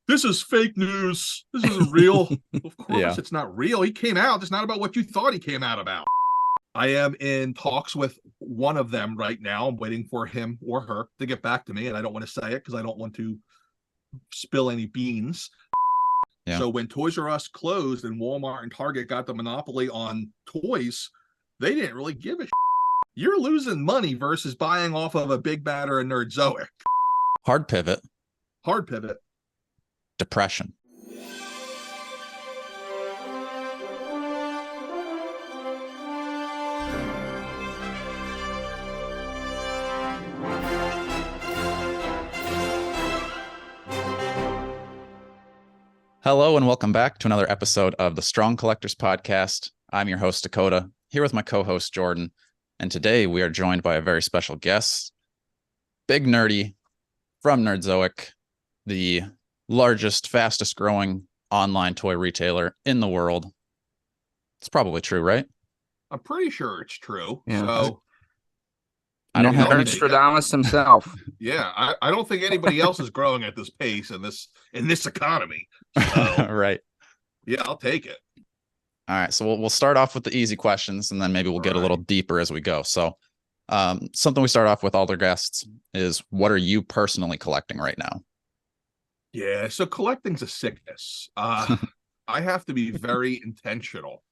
this is fake news. This isn't real. Of Yeah. course, it's not real. He came out. It's not about what you thought he came out about. I am in talks with one of them right now. I'm waiting for him or her to get back to me, and I don't want to say it because I don't want to spill any beans. Yeah. So when Toys R Us closed and Walmart and Target got the monopoly on toys, they didn't really give a shit. You're losing money versus buying off of a Big Bad or a Nerdzoic. Hard pivot. Hard pivot. Depression. Hello and welcome back to another episode of the Strong Collectors Podcast. I'm your host, Dakota, here with my co-host, Jordan. And today we are joined by a very special guest, Big Nerdy from Nerdzoic, the largest, fastest growing online toy retailer in the world. It's probably true, right? I'm pretty sure it's true. Yeah. So I don't have any... Nostradamus himself. Yeah, I don't think anybody else is growing at this pace in this economy. So, right. Yeah, I'll take it. All right, so we'll start off with the easy questions, and then maybe we'll get a little deeper as we go. So, something we start off with all their guests is, what are you personally collecting right now? Yeah, so collecting's a sickness. I have to be very intentional.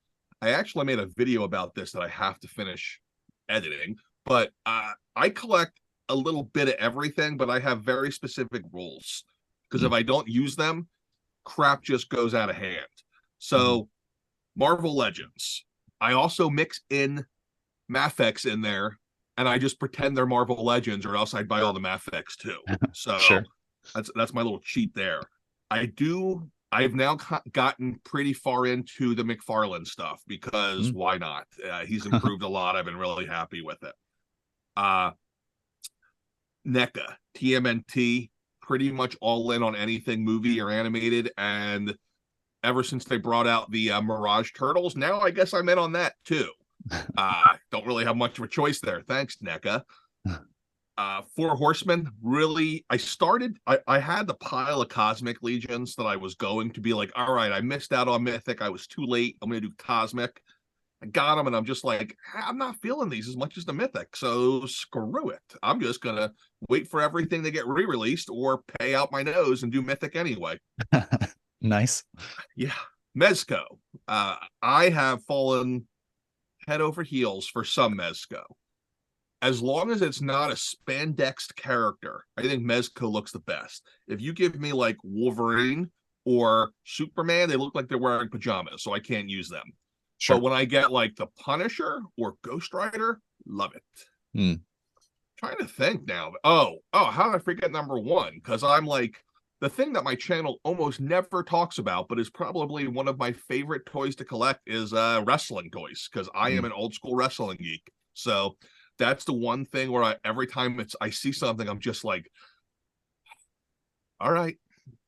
I actually made a video about this that I have to finish editing, but I collect a little bit of everything, but I have very specific rules because if I don't use them, crap just goes out of hand. So Marvel Legends, I also mix in Mafex in there, and I just pretend they're Marvel Legends, or else I'd buy all the Mafex too. So Sure. That's my little cheat there. I've now gotten pretty far into the McFarlane stuff because why not? He's improved a lot. I've been really happy with it. NECA, TMNT, pretty much all in on anything movie or animated, and ever since they brought out the Mirage Turtles, now I guess I'm in on that too. Don't really have much of a choice there. Thanks, NECA. Four Horsemen, really, I had the pile of Cosmic Legions that I was going to be like, all right, I missed out on Mythic. I was too late. I'm going to do Cosmic. I got them, and I'm just like, I'm not feeling these as much as the Mythic, so screw it. I'm just going to wait for everything to get re-released or pay out my nose and do Mythic anyway. Nice. Yeah. Mezco. I have fallen head over heels for some Mezco. As long as it's not a spandexed character, I think Mezco looks the best. If you give me like Wolverine or Superman, they look like they're wearing pajamas, so I can't use them. Sure. But when I get like the Punisher or Ghost Rider, love it. Trying to think now. Oh, how did I forget number one? Because I'm like, the thing that my channel almost never talks about, but is probably one of my favorite toys to collect, is wrestling toys, because I am an old school wrestling geek. So that's the one thing where every time I see something, I'm just like, all right,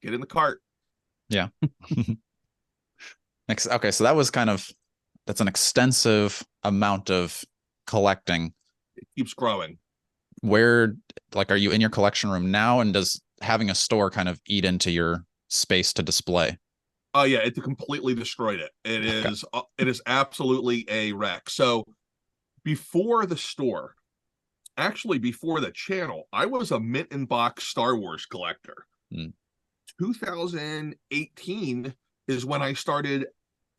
get in the cart. Yeah. Okay, so that's an extensive amount of collecting. It keeps growing. Where, like, are you in your collection room now, and does having a store kind of eat into your space to display? Oh yeah, it completely destroyed it. It is absolutely a wreck. So before the store, actually before the channel, I was a mint in box Star Wars collector. 2018 is when I started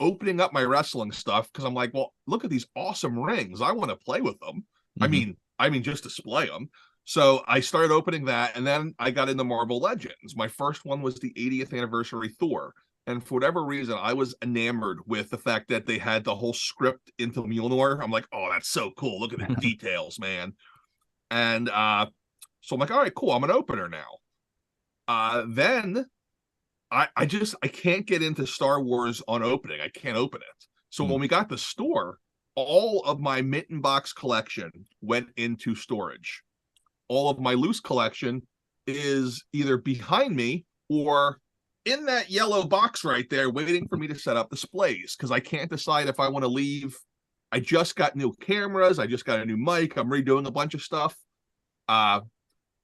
opening up my wrestling stuff, because I'm like, well, look at these awesome rings. I want to play with them. I mean, just display them. So I started opening that, and then I got into Marvel Legends. My first one was the 80th anniversary Thor. And for whatever reason, I was enamored with the fact that they had the whole script into Mjolnir. I'm like, oh, that's so cool. Look at the details, man. And so I'm like, all right, cool. I'm an opener now. Then I can't get into Star Wars on opening. I can't open it. So when we got the store, all of my mitten box collection went into storage. All of my loose collection is either behind me or in that yellow box right there waiting for me to set up displays, because I can't decide if I want to leave. I just got new cameras. I just got a new mic. I'm redoing a bunch of stuff.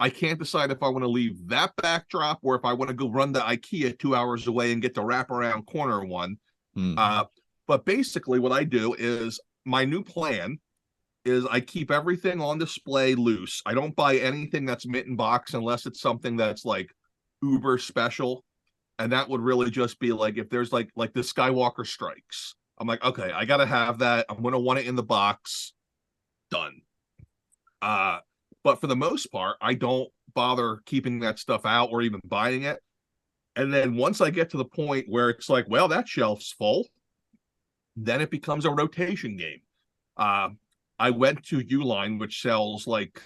I can't decide if I want to leave that backdrop or if I want to go run to IKEA 2 hours away and get the wraparound corner one. Mm. But basically, what I do is my new plan is I keep everything on display loose. I don't buy anything that's mint in box unless it's something that's like uber special. And that would really just be like if there's like the Skywalker Strikes. I'm like, okay, I gotta have that. I'm gonna want it in the box. Done. Uh, but for the most part, I don't bother keeping that stuff out or even buying it. And then once I get to the point where it's like, well, that shelf's full, then it becomes a rotation game. Uh, I went to Uline, which sells like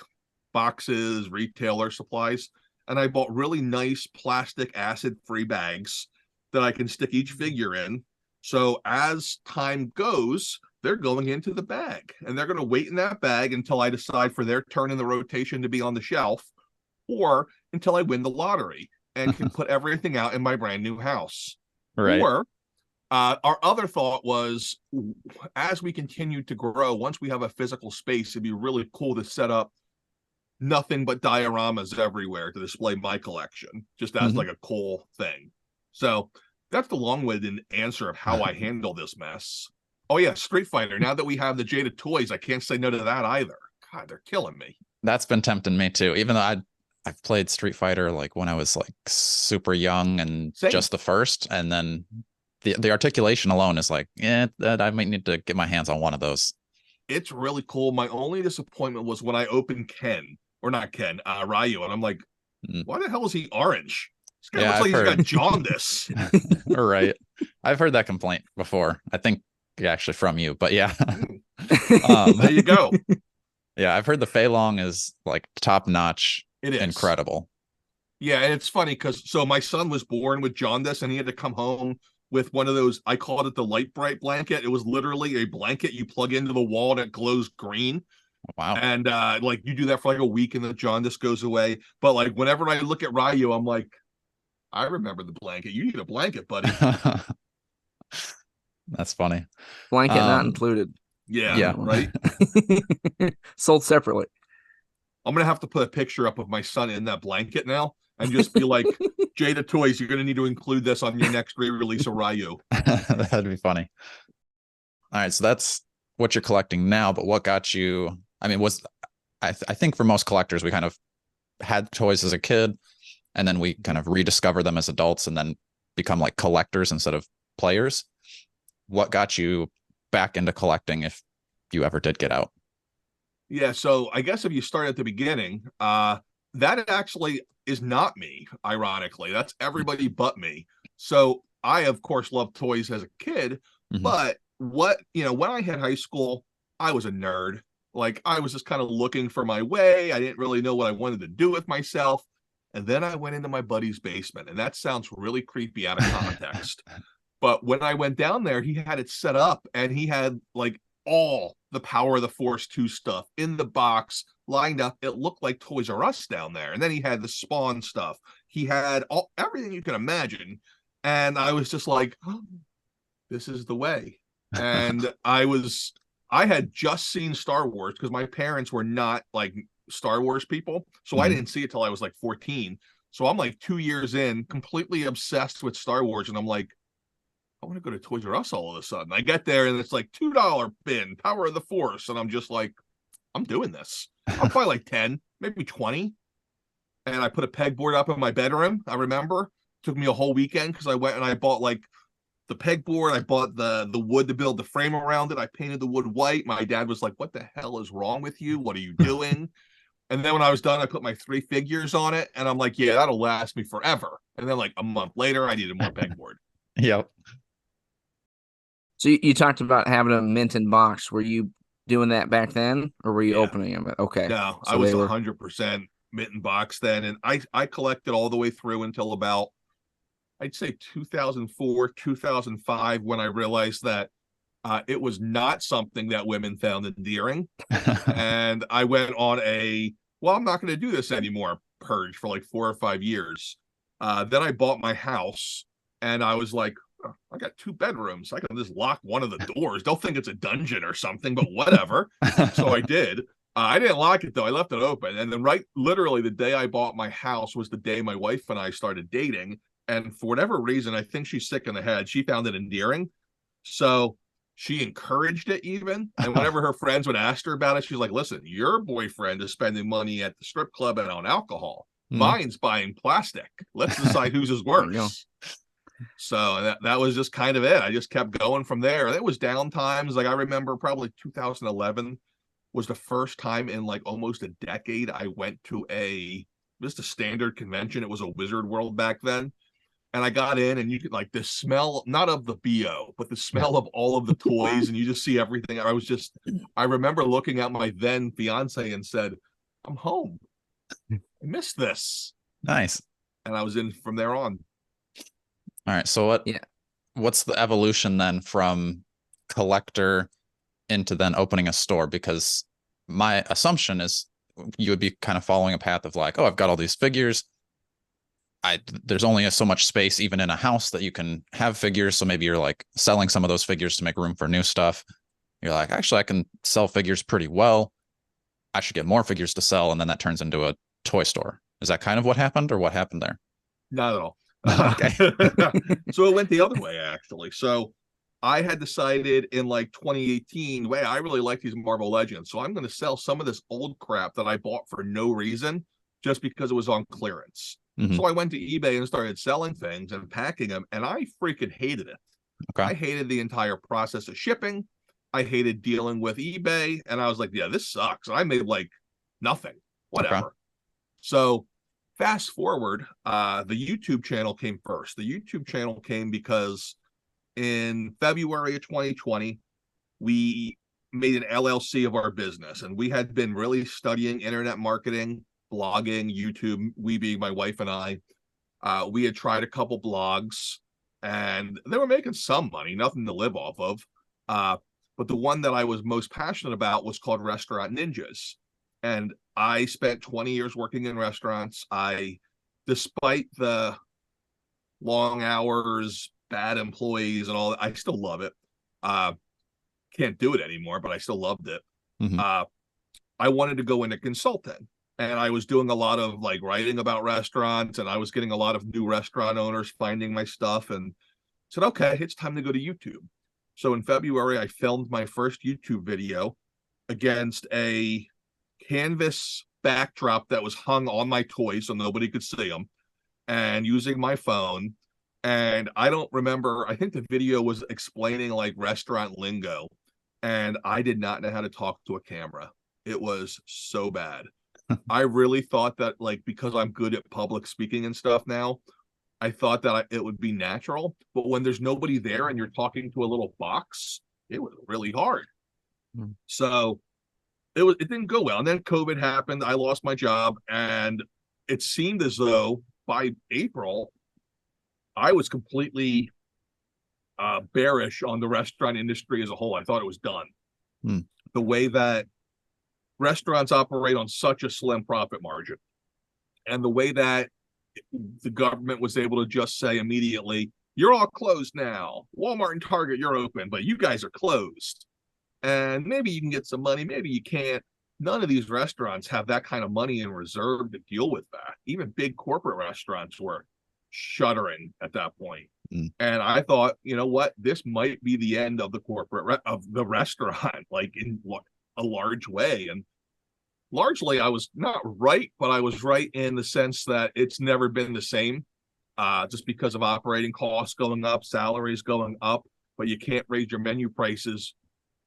boxes, retailer supplies, and I bought really nice plastic acid-free bags that I can stick each figure in. So as time goes, they're going into the bag, and they're going to wait in that bag until I decide for their turn in the rotation to be on the shelf, or until I win the lottery and can put everything out in my brand new house. Right. Or our other thought was, as we continue to grow, once we have a physical space, it'd be really cool to set up nothing but dioramas everywhere to display my collection, just as like a cool thing. So that's the long-winded answer of how I handle this mess. Oh yeah, Street Fighter. Now that we have the Jada toys, I can't say no to that either. God, they're killing me. That's been tempting me too. Even though I've played Street Fighter like when I was like super young and Same. just the first, and then the articulation alone is like, yeah, that I might need to get my hands on one of those. It's really cool. My only disappointment was when I opened Ryu, and I'm like, why the hell is he orange? This guy looks like he's got jaundice. Right. I've heard that complaint before. I think actually from you, but yeah. There you go. Yeah, I've heard the Fei Long is like top notch. It is incredible. Yeah, and it's funny because my son was born with jaundice, and he had to come home with one of those. I called it the light bright blanket. It was literally a blanket you plug into the wall and it glows green. Wow. And like you do that for like a week and the jaundice goes away. But like whenever I look at Ryu, I'm like, I remember the blanket. You need a blanket, buddy. That's funny. Blanket not included. Yeah. Right. Sold separately. I'm gonna have to put a picture up of my son in that blanket now and just be like, Jada Toys, you're gonna need to include this on your next re-release of Ryu. That'd be funny. All right, so that's what you're collecting now, but what got you? I mean, I think for most collectors, we kind of had toys as a kid, and then we kind of rediscover them as adults, and then become like collectors instead of players. What got you back into collecting, if you ever did get out? Yeah, so I guess if you start at the beginning, that actually is not me, ironically. That's everybody but me. So I, of course, loved toys as a kid, but when I hit high school, I was a nerd. Like, I was just kind of looking for my way. I didn't really know what I wanted to do with myself. And then I went into my buddy's basement, and that sounds really creepy out of context. But when I went down there, he had it set up, and he had like all the Power of the Force 2 stuff in the box lined up. It looked like Toys R Us down there. And then he had the Spawn stuff. He had everything you can imagine. And I was just like, oh, this is the way. And I had just seen Star Wars because my parents were not like Star Wars people. So I didn't see it till I was like 14. So I'm like 2 years in, completely obsessed with Star Wars. And I'm like, I want to go to Toys R Us all of a sudden. I get there and it's like $2 bin, Power of the Force. And I'm just like, I'm doing this. I'll buy like 10, maybe 20. And I put a pegboard up in my bedroom. I remember it took me a whole weekend because I went and I bought like the pegboard. I bought the wood to build the frame around it. I painted the wood white. My dad was like, what the hell is wrong with you? What are you doing? And then when I was done, I put my 3 figures on it. And I'm like, yeah, that'll last me forever. And then like a month later, I needed more pegboard. Yep. So you talked about having a mint in box. Were you doing that back then, or were you opening them? Okay. No, so I was 100% mint in box then. And I collected all the way through until about, I'd say 2004, 2005, when I realized that it was not something that women found endearing. And I went on I'm not going to do this anymore purge for like 4 or 5 years. Then I bought my house and I was like, oh, I got 2 bedrooms. I can just lock one of the doors. They'll think it's a dungeon or something, but whatever. So I did. I didn't lock it though. I left it open. And then literally the day I bought my house was the day my wife and I started dating. And for whatever reason, I think she's sick in the head. She found it endearing. So she encouraged it even. And whenever her friends would ask her about it, she's like, listen, your boyfriend is spending money at the strip club and on alcohol. Mine's buying plastic. Let's decide whose is worse. So that was just kind of it. I just kept going from there. It was down times. Like I remember probably 2011 was the first time in like almost a decade I went to just a standard convention. It was a Wizard World back then. And I got in and you could like the smell, not of the BO, but the smell of all of the toys, and you just see everything. I remember looking at my then fiance and said, I'm home. I missed this. Nice. And I was in from there on. All right. So what's the evolution then from collector into then opening a store? Because my assumption is you would be kind of following a path of like, oh, I've got all these figures. There's only so much space even in a house that you can have figures. So maybe you're like selling some of those figures to make room for new stuff. You're like, actually, I can sell figures pretty well. I should get more figures to sell. And then that turns into a toy store. Is that kind of what happened, or what happened there? Not at all. Okay. So it went the other way, actually. So I had decided in like 2018, I really like these Marvel Legends. So I'm going to sell some of this old crap that I bought for no reason just because it was on clearance. So I went to eBay and started selling things and packing them, and I freaking hated it. Okay. I hated the entire process of shipping. I hated dealing with eBay, and I was like, yeah, this sucks. And I made like nothing, whatever. Okay. So fast forward, the YouTube channel came first. The YouTube channel came because in February of 2020, we made an LLC of our business, and we had been really studying internet marketing, blogging, YouTube, we being my wife and I. We had tried a couple blogs and they were making some money, nothing to live off of. But the one that I was most passionate about was called Restaurant Ninjas. And I spent 20 years working in restaurants. Despite the long hours, bad employees and all that, I still love it. Can't do it anymore, but I still loved it. I wanted to go into consulting. And I was doing a lot of like writing about restaurants, and I was getting a lot of new restaurant owners finding my stuff, and said, okay, it's time to go to YouTube. So in February, I filmed my first YouTube video against a canvas backdrop that was hung on my toys so nobody could see them, and using my phone. And I don't remember, I think the video was explaining like restaurant lingo, and I did not know how to talk to a camera. It was so bad. I really thought that, like, because I'm good at public speaking and stuff now, I thought that it would be natural. But when there's nobody there and you're talking to a little box, it was really hard. So it didn't go well. And then COVID happened. I lost my job, and it seemed as though by April, I was completely bearish on the restaurant industry as a whole. I thought it was done. The way that restaurants operate on such a slim profit margin, and the way that the government was able to just say immediately, you're all closed now. Walmart and Target, you're open, but you guys are closed. And maybe you can get some money, maybe you can't. None of these restaurants have that kind of money in reserve to deal with that. Even big corporate restaurants were shuttering at that point. And I thought, you know what, this might be the end of the corporate of the restaurant, like in a large way. And largely I was not right, but I was right in the sense that it's never been the same, just because of operating costs going up, salaries going up, but you can't raise your menu prices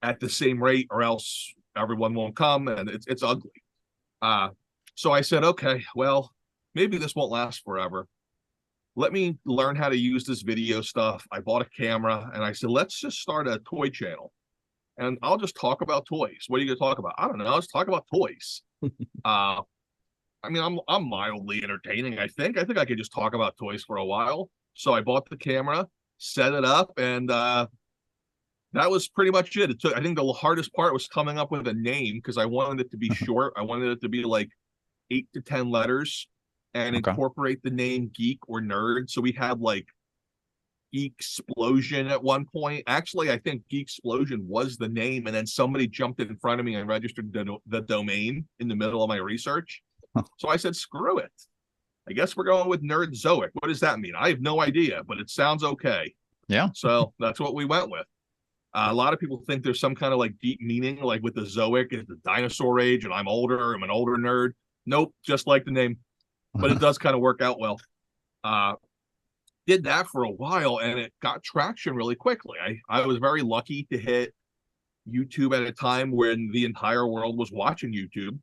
at the same rate or else everyone won't come, and it's ugly. So I said, okay, well, maybe this won't last forever. Let me learn how to use this video stuff. I bought a camera and I said, let's just start a toy channel. And I'll just talk about toys. What are you going to talk about? I don't know. Let's talk about toys. I mean, I'm mildly entertaining, I think. I think I could just talk about toys for a while. So I bought the camera, set it up, and that was pretty much it. I think the hardest part was coming up with a name, because I wanted it to be short. I wanted it to be like 8 to 10 letters and incorporate the name geek or nerd. So we had like Geek Explosion at one point. Actually, I think Geek Explosion was the name, and then somebody jumped in front of me and registered the domain in the middle of my research. Huh. So I said, screw it. I guess we're going with Nerdzoic. What does that mean? I have no idea, but it sounds okay. Yeah. So that's what we went with. A lot of people think there's some kind of like deep meaning, like with the Zoic, it's the dinosaur age, and I'm older. I'm an older nerd. Nope, just like the name, but it does kind of work out well. Did that for a while, and it got traction really quickly. I was very lucky to hit YouTube at a time when the entire world was watching YouTube.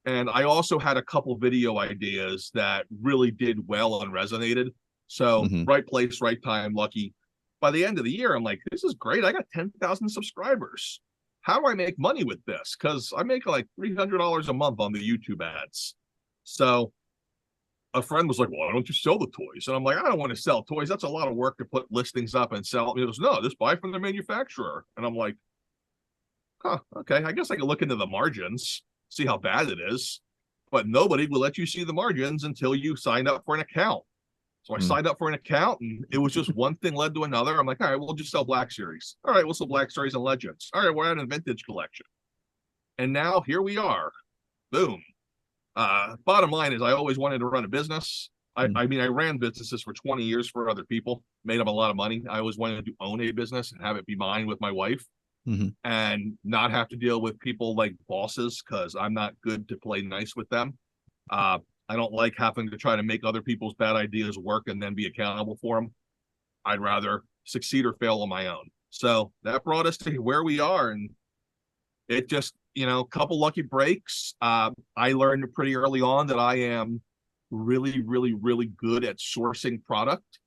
And I also had a couple video ideas that really did well and resonated. So right place, right time, lucky. By the end of the year, I'm like, this is great. I got 10,000 subscribers. How do I make money with this? Because I make like $300 a month on the YouTube ads. So a friend was like, well, why don't you sell the toys? And I'm like, I don't want to sell toys. That's a lot of work to put listings up and sell. He goes, no, just buy from the manufacturer. And I'm like, huh, okay. I guess I can look into the margins, see how bad it is. But nobody will let you see the margins until you sign up for an account. So I signed up for an account, and it was just one thing led to another. I'm like, all right, we'll just sell Black Series. All right, we'll sell Black Series and Legends. All right, we're at a vintage collection. And now here we are. Boom. Bottom line is I always wanted to run a business. I mean, I ran businesses for 20 years for other people, made up a lot of money. I always wanted to own a business and have it be mine with my wife and not have to deal with people like bosses, because I'm not good to play nice with them. I don't like having to try to make other people's bad ideas work and then be accountable for them. I'd rather succeed or fail on my own. So that brought us to where we are. And it just, a couple lucky breaks. I learned pretty early on that I am really, really, really good at sourcing product.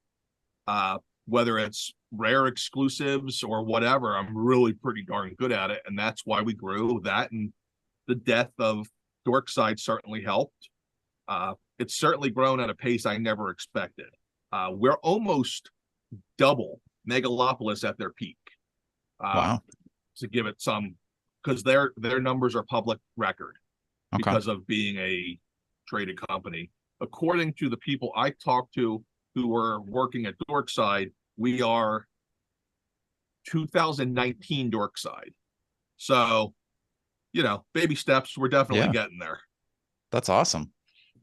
Whether it's rare exclusives or whatever, I'm really pretty darn good at it. And that's why we grew that. And the death of Dorkside certainly helped. It's certainly grown at a pace I never expected. We're almost double Megalopolis at their peak. Wow. To give it some, because their numbers are public record because of being a traded company. According to the people I talked to who were working at Dorkside, we are 2019 Dorkside. So, baby steps. We're definitely getting there. That's awesome.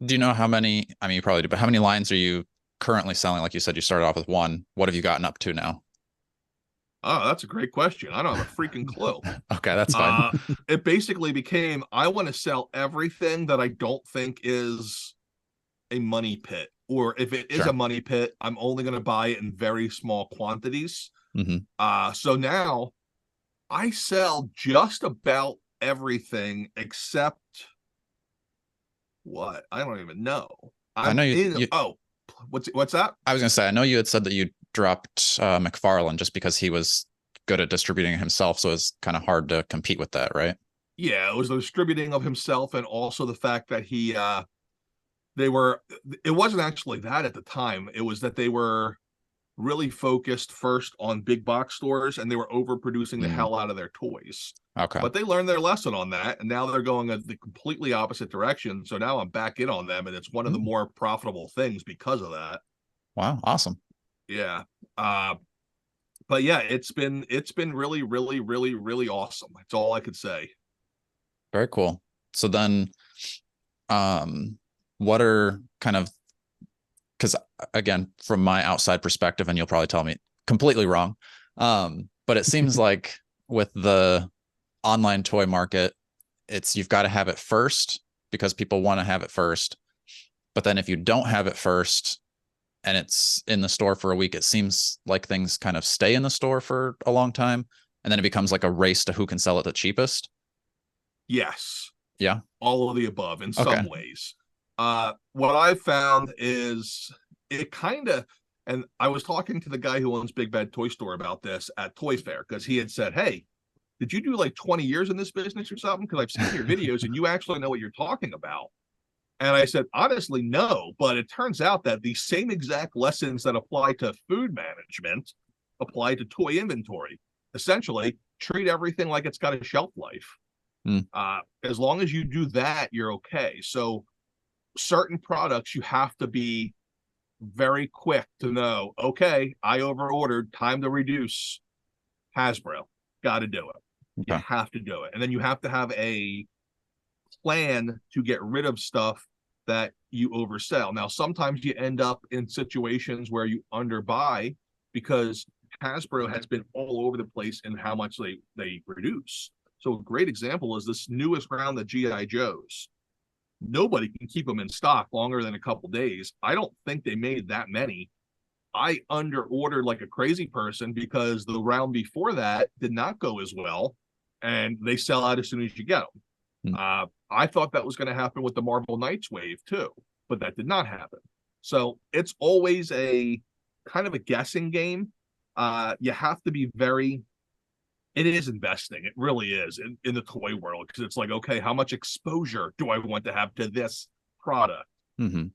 Do you know how many, I mean, you probably do, but how many lines are you currently selling? Like you said, you started off with one. What have you gotten up to now? Oh, that's a great question. I don't have a freaking clue. Okay, that's fine. It basically became, I want to sell everything that I don't think is a money pit. Or if it is a money pit, I'm only going to buy it in very small quantities. So now I sell just about everything except what? I don't even know. I know you what's that? I was gonna say, I know you had said that you dropped McFarlane just because he was good at distributing himself, so it's kind of hard to compete with that, right? Yeah, it was the distributing of himself, and also the fact that it wasn't actually that at the time. It was that they were really focused first on big box stores, and they were overproducing the hell out of their toys. Okay. But they learned their lesson on that, and now they're going the completely opposite direction. So now I'm back in on them, and it's one of the more profitable things because of that. Wow, awesome. Yeah. But yeah, it's been really, really, really, really awesome. That's all I could say. Very cool. So then what are kind of, because again, from my outside perspective, and you'll probably tell me completely wrong, but it seems like with the online toy market, you've got to have it first because people want to have it first. But then if you don't have it first and it's in the store for a week, it seems like things kind of stay in the store for a long time. And then it becomes like a race to who can sell it the cheapest. Yes. Yeah. All of the above in some ways. What I've found is it kind of, and I was talking to the guy who owns Big Bad Toy Store about this at Toy Fair, because he had said, hey, did you do like 20 years in this business or something? Because I've seen your videos and you actually know what you're talking about. And I said, honestly, no, but it turns out that the same exact lessons that apply to food management apply to toy inventory. Essentially, treat everything like it's got a shelf life. As long as you do that, you're okay. So certain products you have to be very quick to know, okay, I overordered, time to reduce. Hasbro, got to do it. You Okay. have to do it. And then you have to have a plan to get rid of stuff that you oversell. Now, sometimes you end up in situations where you underbuy because Hasbro has been all over the place in how much they produce. So a great example is this newest round of GI Joes. Nobody can keep them in stock longer than a couple days. I don't think they made that many. I under ordered like a crazy person because the round before that did not go as well, and they sell out as soon as you get them. I thought that was going to happen with the Marvel Knights wave too, but that did not happen. So it's always a kind of a guessing game. You have to be very, it is investing. It really is in the toy world, because it's like, okay, how much exposure do I want to have to this product?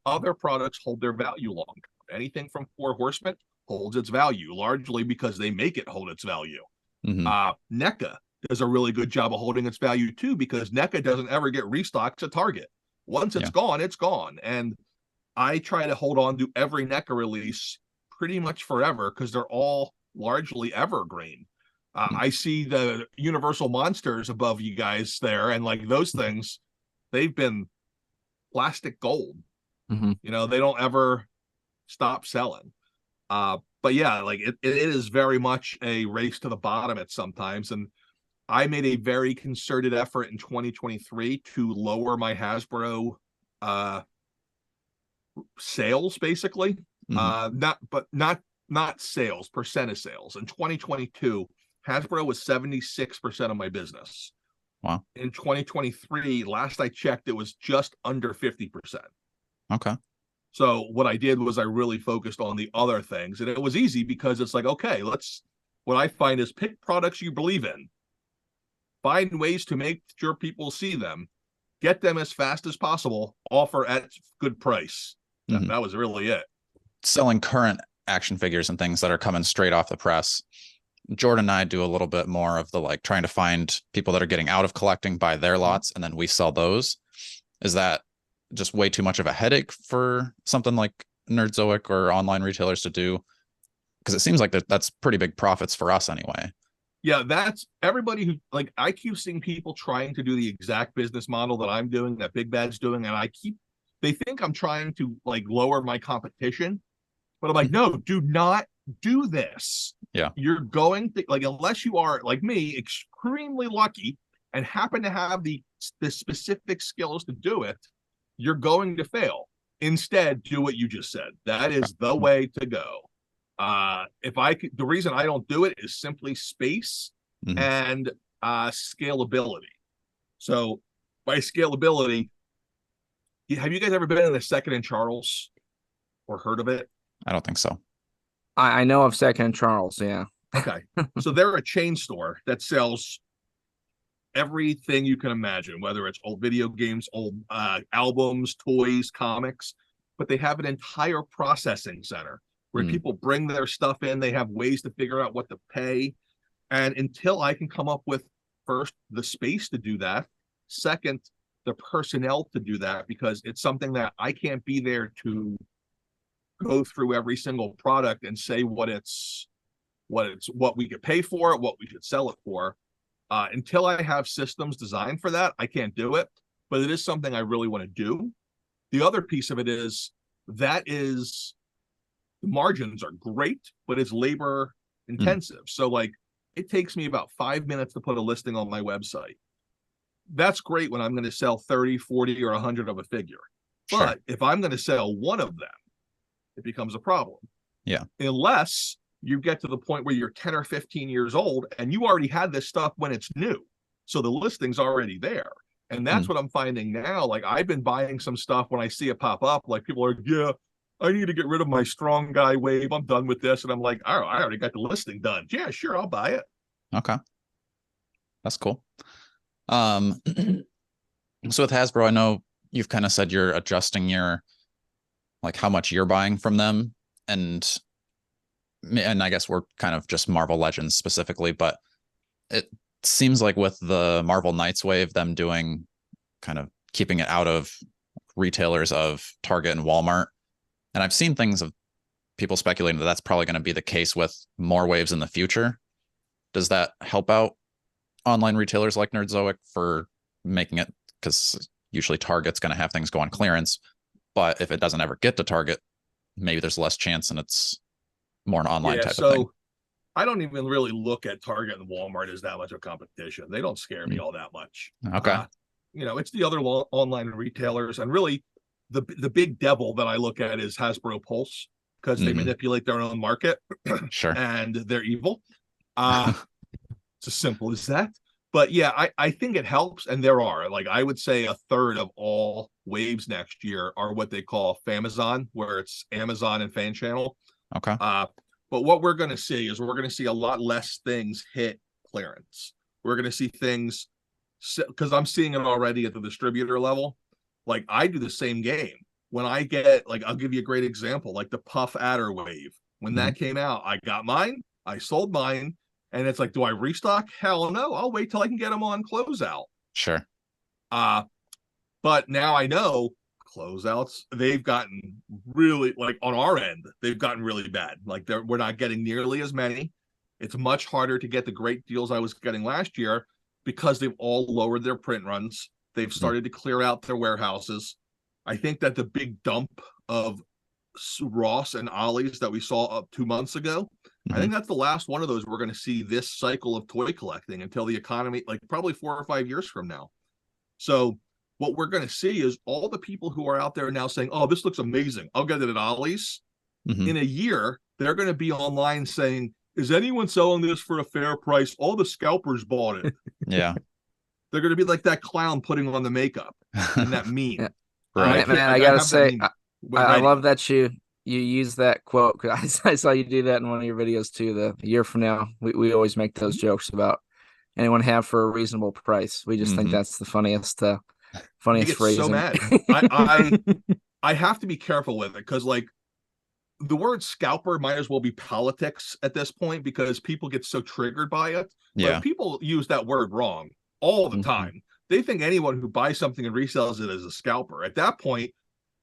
Other products hold their value long. Anything from Four Horsemen holds its value largely because they make it hold its value. NECA does a really good job of holding its value too, because NECA doesn't ever get restocked to Target. Once it's gone, it's gone. And I try to hold on to every NECA release pretty much forever because they're all largely evergreen. I see the Universal Monsters above you guys there, and like those things, they've been plastic gold. You know, they don't ever stop selling. But yeah, like it is very much a race to the bottom at sometimes. And I made a very concerted effort in 2023 to lower my Hasbro sales, basically. Not sales, percent of sales. In 2022, Hasbro was 76% of my business. Wow. In 2023, last I checked, it was just under 50%. Okay. So what I did was I really focused on the other things, and it was easy because it's like, okay, what I find is pick products you believe in, find ways to make sure people see them, get them as fast as possible, offer at good price. That was really it. Selling current action figures and things that are coming straight off the press. Jordan and I do a little bit more of the like trying to find people that are getting out of collecting, buy their lots, and then we sell those. Is that just way too much of a headache for something like Nerdzoic or online retailers to do? Because it seems like that's pretty big profits for us anyway. Yeah, that's everybody who, like, I keep seeing people trying to do the exact business model that I'm doing, that Big Bad's doing, and they think I'm trying to like lower my competition, but I'm like, no, do not do this. Yeah. You're going to, like, unless you are like me, extremely lucky and happen to have the specific skills to do it, you're going to fail. Instead, do what you just said. That is the way to go. The reason I don't do it is simply space and scalability. So by scalability, have you guys ever been in a Second and Charles or heard of it? I don't think so. I know of Second and Charles, yeah. Okay. So they're a chain store that sells everything you can imagine, whether it's old video games, old albums, toys, comics, but they have an entire processing center where people bring their stuff in. They have ways to figure out what to pay. And until I can come up with, first, the space to do that, second, the personnel to do that, because it's something that I can't be there to go through every single product and say what we could pay for it, what we should sell it for. Until I have systems designed for that, I can't do it. But it is something I really want to do. The other piece of it is the margins are great, but it's labor intensive. So like it takes me about 5 minutes to put a listing on my website. That's great when I'm going to sell 30, 40, or 100 of a figure. Sure. But if I'm going to sell one of them, it becomes a problem. Yeah. Unless you get to the point where you're 10 or 15 years old and you already had this stuff when it's new. So the listing's already there. And that's what I'm finding now. Like I've been buying some stuff when I see it pop up, like people are, yeah, I need to get rid of my strong guy wave. I'm done with this. And I'm like, oh, I already got the listing done. Yeah, sure. I'll buy it. Okay. That's cool. So with Hasbro, I know you've kind of said you're adjusting your, like how much you're buying from them. And I guess we're kind of just Marvel Legends specifically, but it seems like with the Marvel Knights wave, them doing kind of keeping it out of retailers of Target and Walmart And I've seen things of people speculating that that's probably going to be the case with more waves in the future. Does that help out online retailers like Nerdzoic for making it, because usually Target's going to have things go on clearance, but if it doesn't ever get to Target, maybe there's less chance and it's more an online type of thing. I don't even really look at Target and Walmart as that much of competition. They don't scare me all that much. Okay. It's the other online retailers, and really the big devil that I look at is Hasbro Pulse, because they manipulate their own market. Sure. And they're evil. It's as simple as that. But yeah, I think it helps. And there are, like, I would say a third of all waves next year are what they call Famazon, where it's Amazon and Fan Channel. Okay. But what we're going to see is we're going to see a lot less things hit clearance. We're going to see things, because I'm seeing it already at the distributor level. Like, I do the same game. When I get, like, I'll give you a great example, like the Puff Adder wave. When that came out, I got mine, I sold mine, and it's like, do I restock? Hell no. I'll wait till I can get them on closeout. Sure. But now I know closeouts, they've gotten really, like, on our end, they've gotten really bad. Like, we're not getting nearly as many. It's much harder to get the great deals I was getting last year because they've all lowered their print runs. They've started to clear out their warehouses. I think that the big dump of Ross and Ollie's that we saw up 2 months ago, I think that's the last one of those we're going to see this cycle of toy collecting until the economy, like probably 4 or 5 years from now. So what we're going to see is all the people who are out there now saying, oh, this looks amazing, I'll get it at Ollie's. In a year, they're going to be online saying, is anyone selling this for a fair price? All the scalpers bought it. Yeah. They're going to be like that clown putting on the makeup in that meme. Yeah. Right. Man, I gotta say, I love that you use that quote, because I saw you do that in one of your videos too. The year from now, we always make those jokes about anyone have for a reasonable price. We just think that's the funniest phrasing. So mad. I have to be careful with it, because, like, the word scalper might as well be politics at this point, because people get so triggered by it. Yeah. But people use that word wrong all the time. They think anyone who buys something and resells it is a scalper. At that point,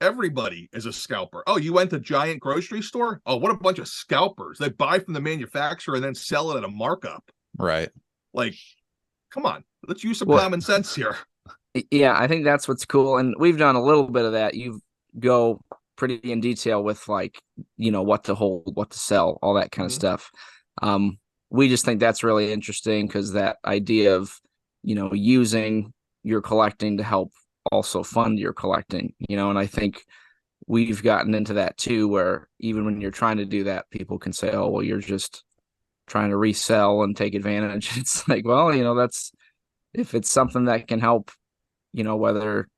everybody is a scalper. Oh, you went to Giant grocery store? Oh, what a bunch of scalpers. They buy from the manufacturer and then sell it at a markup. Right. Like, come on, let's use some common sense here. Yeah, I think that's what's cool. And we've done a little bit of that. You go pretty in detail with, like, what to hold, what to sell, all that kind of stuff. We just think that's really interesting, because that idea of, using your collecting to help also fund your collecting, and I think we've gotten into that too, where even when you're trying to do that, people can say, oh, well, you're just trying to resell and take advantage. It's like, well, that's, if it's something that can help, whether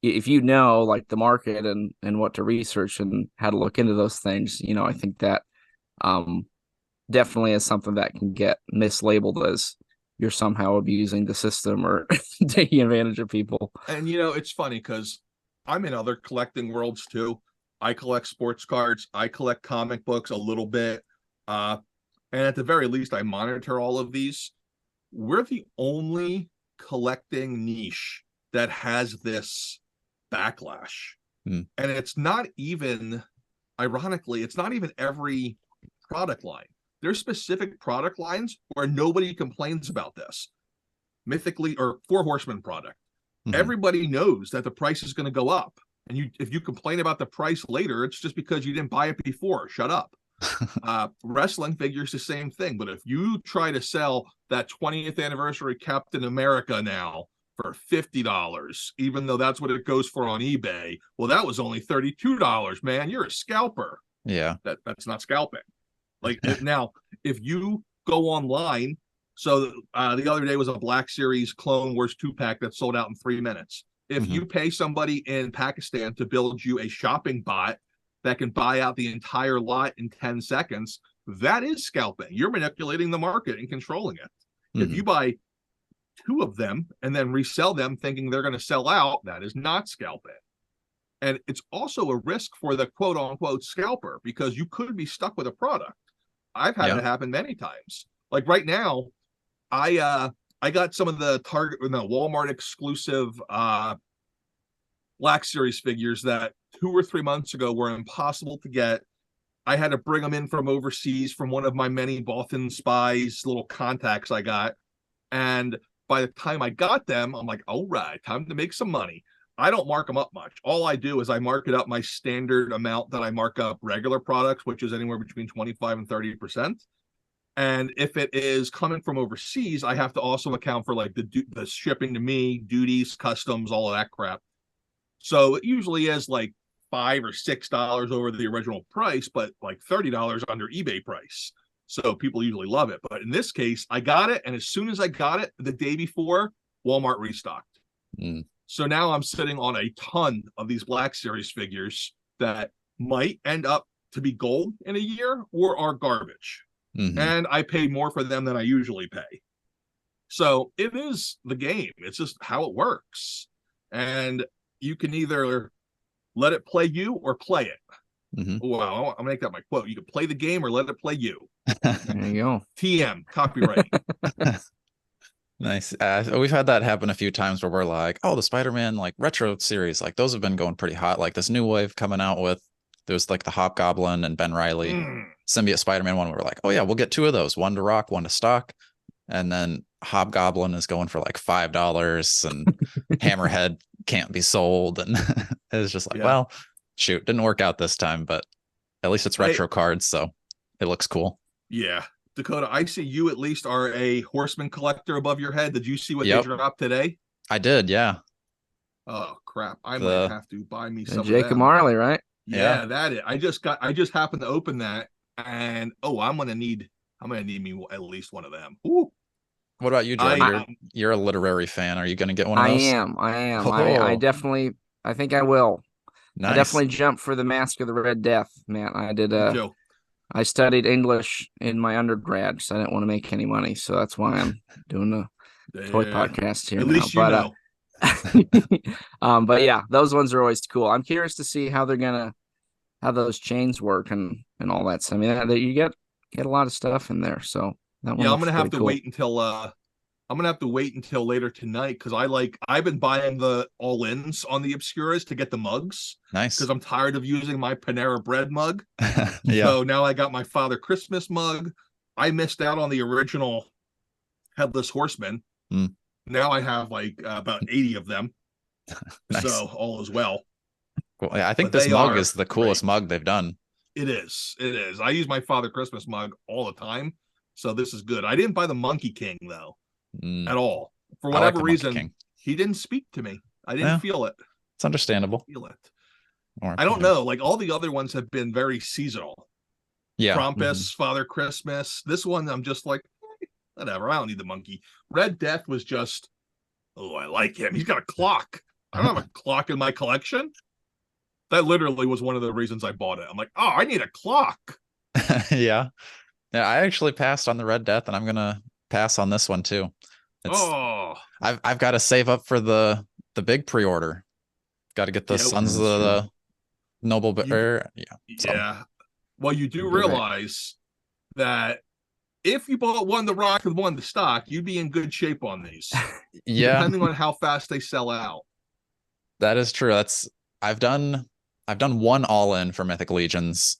if like the market and what to research and how to look into those things, I think that definitely is something that can get mislabeled as you're somehow abusing the system or taking advantage of people. And it's funny, because I'm in other collecting worlds too. I collect sports cards, I collect comic books a little bit, and at the very least I monitor all of these. We're the only collecting niche that has this backlash. And it's not even, ironically, it's not even every product line. There's specific product lines where nobody complains about this. Mythically, or Four Horsemen product, everybody knows that the price is going to go up, and if you complain about the price later, it's just because you didn't buy it before. Shut up. Wrestling figures, the same thing. But if you try to sell that 20th anniversary Captain America now for $50, even though that's what it goes for on eBay, well, that was only $32, man. You're a scalper. Yeah. That's not scalping. Like, now, if you go online, so the other day was a Black Series Clone Wars 2-pack that sold out in 3 minutes. If you pay somebody in Pakistan to build you a shopping bot that can buy out the entire lot in 10 seconds, that is scalping. You're manipulating the market and controlling it. If you buy 2 of them and then resell them thinking they're going to sell out, that is not scalping. And it's also a risk for the quote unquote scalper, because you could be stuck with a product. I've had it happen many times. Like right now, I got some of the Walmart exclusive Black Series figures that 2 or 3 months ago were impossible to get. I had to bring them in from overseas from one of my many Bothan Spies little contacts I got. And by the time I got them, I'm like, all right, time to make some money. I don't mark them up much. All I do is I mark it up my standard amount that I mark up regular products, which is anywhere between 25 and 30%. And if it is coming from overseas, I have to also account for like the shipping to me, duties, customs, all of that crap. So it usually is like $5 or $6 over the original price, but like $30 under eBay price. So people usually love it. But in this case, I got it. And as soon as I got it the day before, Walmart restocked. So now I'm sitting on a ton of these Black Series figures that might end up to be gold in a year or are garbage. And I pay more for them than I usually pay. So it is the game. It's just how it works. And you can either let it play you or play it. Wow, I'll make that my quote. You can play the game or let it play you. There you go. TM, copyright. Nice. We've had that happen a few times where we're like, oh, the Spider-Man like retro series, like those have been going pretty hot. Like this new wave coming out with, there's like the Hobgoblin and Ben Reilly symbiote Spider-Man one. We're like, oh yeah, we'll get 2 of those, one to rock, one to stock. And then Hobgoblin is going for like $5 and Hammerhead can't be sold. And it's just like, well, shoot, didn't work out this time, but at least it's retro cards, so it looks cool. Yeah. Dakota, I see you at least are a Horseman collector above your head. Did you see what they dropped today? I did, yeah. Oh crap! I might have to buy me some. Jacob Marley, right? Yeah, that is. I just happened to open that, and I'm gonna need me at least one of them. Ooh. What about you, Jordan? You're a literary fan. Are you going to get one of those? I am. Oh. I definitely. I think I will. Nice. I definitely jumped for the Mask of the Red Death, man. I did. I studied English in my undergrad, so I didn't want to make any money. So that's why I'm doing the toy podcast here. At least you know. But yeah, those ones are always cool. I'm curious to see how those chains work and all that. So I mean, you get a lot of stuff in there. So that one I'm gonna have to wait until later tonight because I've been buying the all-ins on the Obscuras to get the mugs. Nice. Because I'm tired of using my Panera Bread mug. So now I got my Father Christmas mug. I missed out on the original Headless Horseman. Now I have like about 80 of them. Nice. So all is well. Cool. Yeah, I think this mug is the coolest mug they've done. It is. I use my Father Christmas mug all the time. So this is good. I didn't buy the Monkey King though. At all. For whatever reason, he didn't speak to me. I didn't feel it. It's understandable. I don't know. Like all the other ones have been very seasonal. Yeah. Krampus, Father Christmas. This one, I'm just like, whatever. I don't need the monkey. Red Death was just, I like him. He's got a clock. I don't have a clock in my collection. That literally was one of the reasons I bought it. I'm like, I need a clock. Yeah. I actually passed on the Red Death, and I'm gonna pass on this one too. I've got to save up for the big pre-order. Got to get the Sons of the Noble Bear. Yeah. Well, you do realize that if you bought one to rock and one to stock, you'd be in good shape on these. Depending on how fast they sell out. That is true. I've done one all-in for Mythic Legions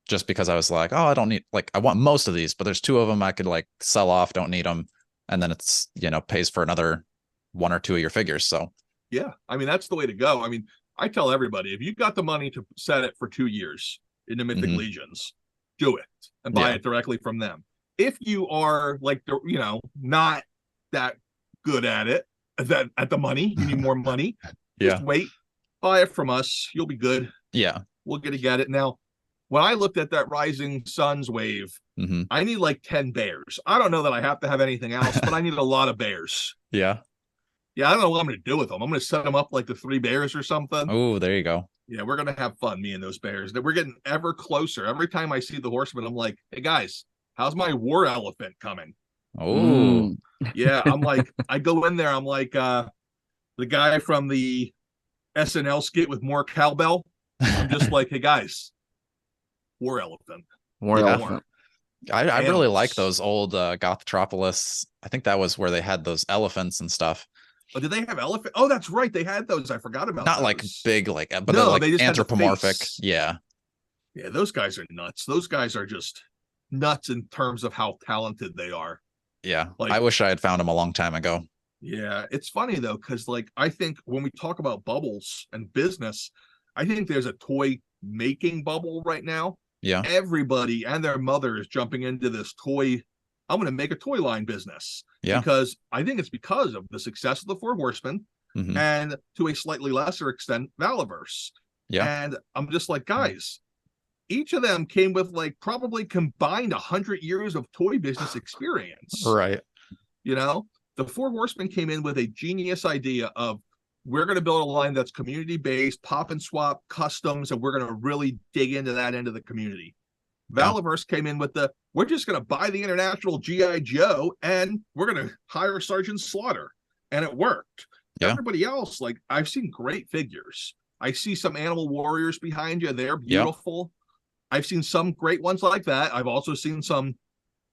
just because I was like, I don't need, like, I want most of these, but there's 2 of them I could like sell off, don't need them. And then it's, pays for another 1 or 2 of your figures. So yeah, I mean, that's the way to go. I mean, I tell everybody, if you've got the money to set it for 2 years in the Mythic Legions, do it and buy it directly from them. If you are like, not that good at it, at the money, you need more money. Just wait, buy it from us. You'll be good. Yeah. We'll get it. Now, when I looked at that Rising Suns wave, I need like 10 bears. I don't know that I have to have anything else, but I need a lot of bears. Yeah. Yeah, I don't know what I'm going to do with them. I'm going to set them up like the 3 bears or something. Oh, there you go. Yeah, we're going to have fun, me and those bears. We're getting ever closer. Every time I see the horseman, I'm like, hey, guys, how's my war elephant coming? Oh. Yeah, I'm like, I go in there, I'm like the guy from the SNL skit with more cowbell. I'm just like, hey, guys, war elephant. War elephant. I really like those old Gothtropolis. I think that was where they had those elephants and stuff. Oh, did they have elephant? Oh, that's right. They had those. I forgot about Not those. like big, like, but No, they're like they just had the anthropomorphic. face. Yeah. Yeah, those guys are nuts. Those guys are just nuts in terms of how talented they are. Yeah. Like, I wish I had found them a long time ago. yeah, it's funny though, because like I think when we talk about bubbles and business, I think there's a toy making bubble right now. Yeah. Everybody and their mother is jumping into this toy. I'm going to make a toy line business Yeah. because I think it's because of the success of the Four Horsemen and to a slightly lesser extent, Valiverse. Yeah. And I'm just like, guys, each of them came with like probably combined 100 years of toy business experience. Right. You know, the Four Horsemen came in with a genius idea of we're going to build a line that's community based, pop and swap customs, and we're going to really dig into that end of the community. Valiverse came in with we're just going to buy the international GI Joe and we're going to hire Sergeant Slaughter, and it worked. Yeah. Everybody else, like I've seen great figures. I see some Animal Warriors behind you; they're beautiful. I've seen some great ones like that. I've also seen some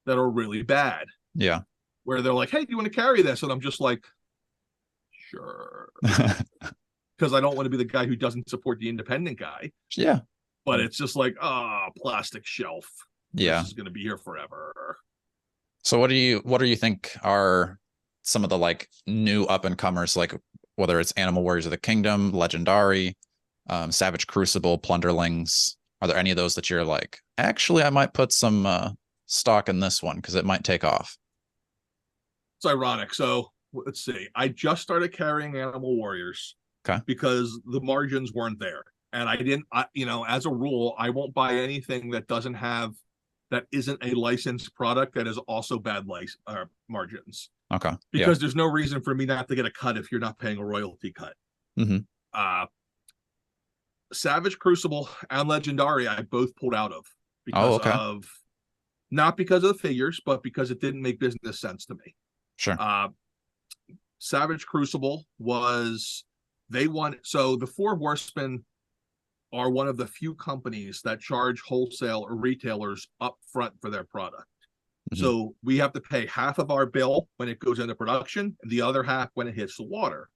that are really bad. Yeah. Where they're like, hey, do you want to carry this? And I'm just like, sure. Because I don't want to be the guy who doesn't support the independent guy. Yeah. But it's just like, plastic shelf. Yeah. This is going to be here forever. So what do you think are some of the like new up and comers, like whether it's Animal Warriors of the Kingdom, Legendary, Savage Crucible, Plunderlings? Are there any of those that you're like, actually, I might put some stock in this one because it might take off? It's ironic. So let's see. I just started carrying Animal Warriors because the margins weren't there. And as a rule, I won't buy anything that isn't a licensed product that is also bad margins. Okay. Because there's no reason for me not to get a cut if you're not paying a royalty cut. Savage Crucible and Legendary, I both pulled out of because of not because of the figures, but because it didn't make business sense to me. Sure. Savage Crucible so the Four Horsemen are one of the few companies that charge wholesale or retailers up front for their product. So we have to pay half of our bill when it goes into production and the other half when it hits the water.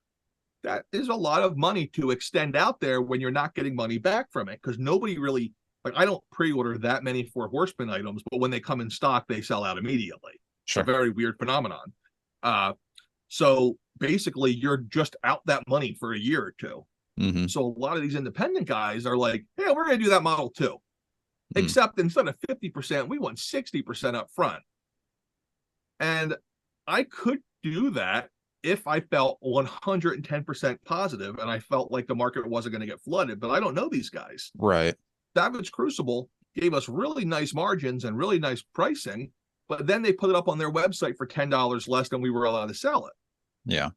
That is a lot of money to extend out there when you're not getting money back from it, because nobody really, like, I don't pre-order that many Four Horsemen items, but when they come in stock, they sell out immediately. Sure. It's a very weird phenomenon. So basically you're just out that money for a year or two. So a lot of these independent guys are like, hey, we're going to do that model too. Except instead of 50%, we want 60% up front. And I could do that if I felt 110% positive and I felt like the market wasn't going to get flooded, but I don't know these guys. Right. Savage Crucible gave us really nice margins and really nice pricing, but then they put it up on their website for $10 less than we were allowed to sell it. Yeah.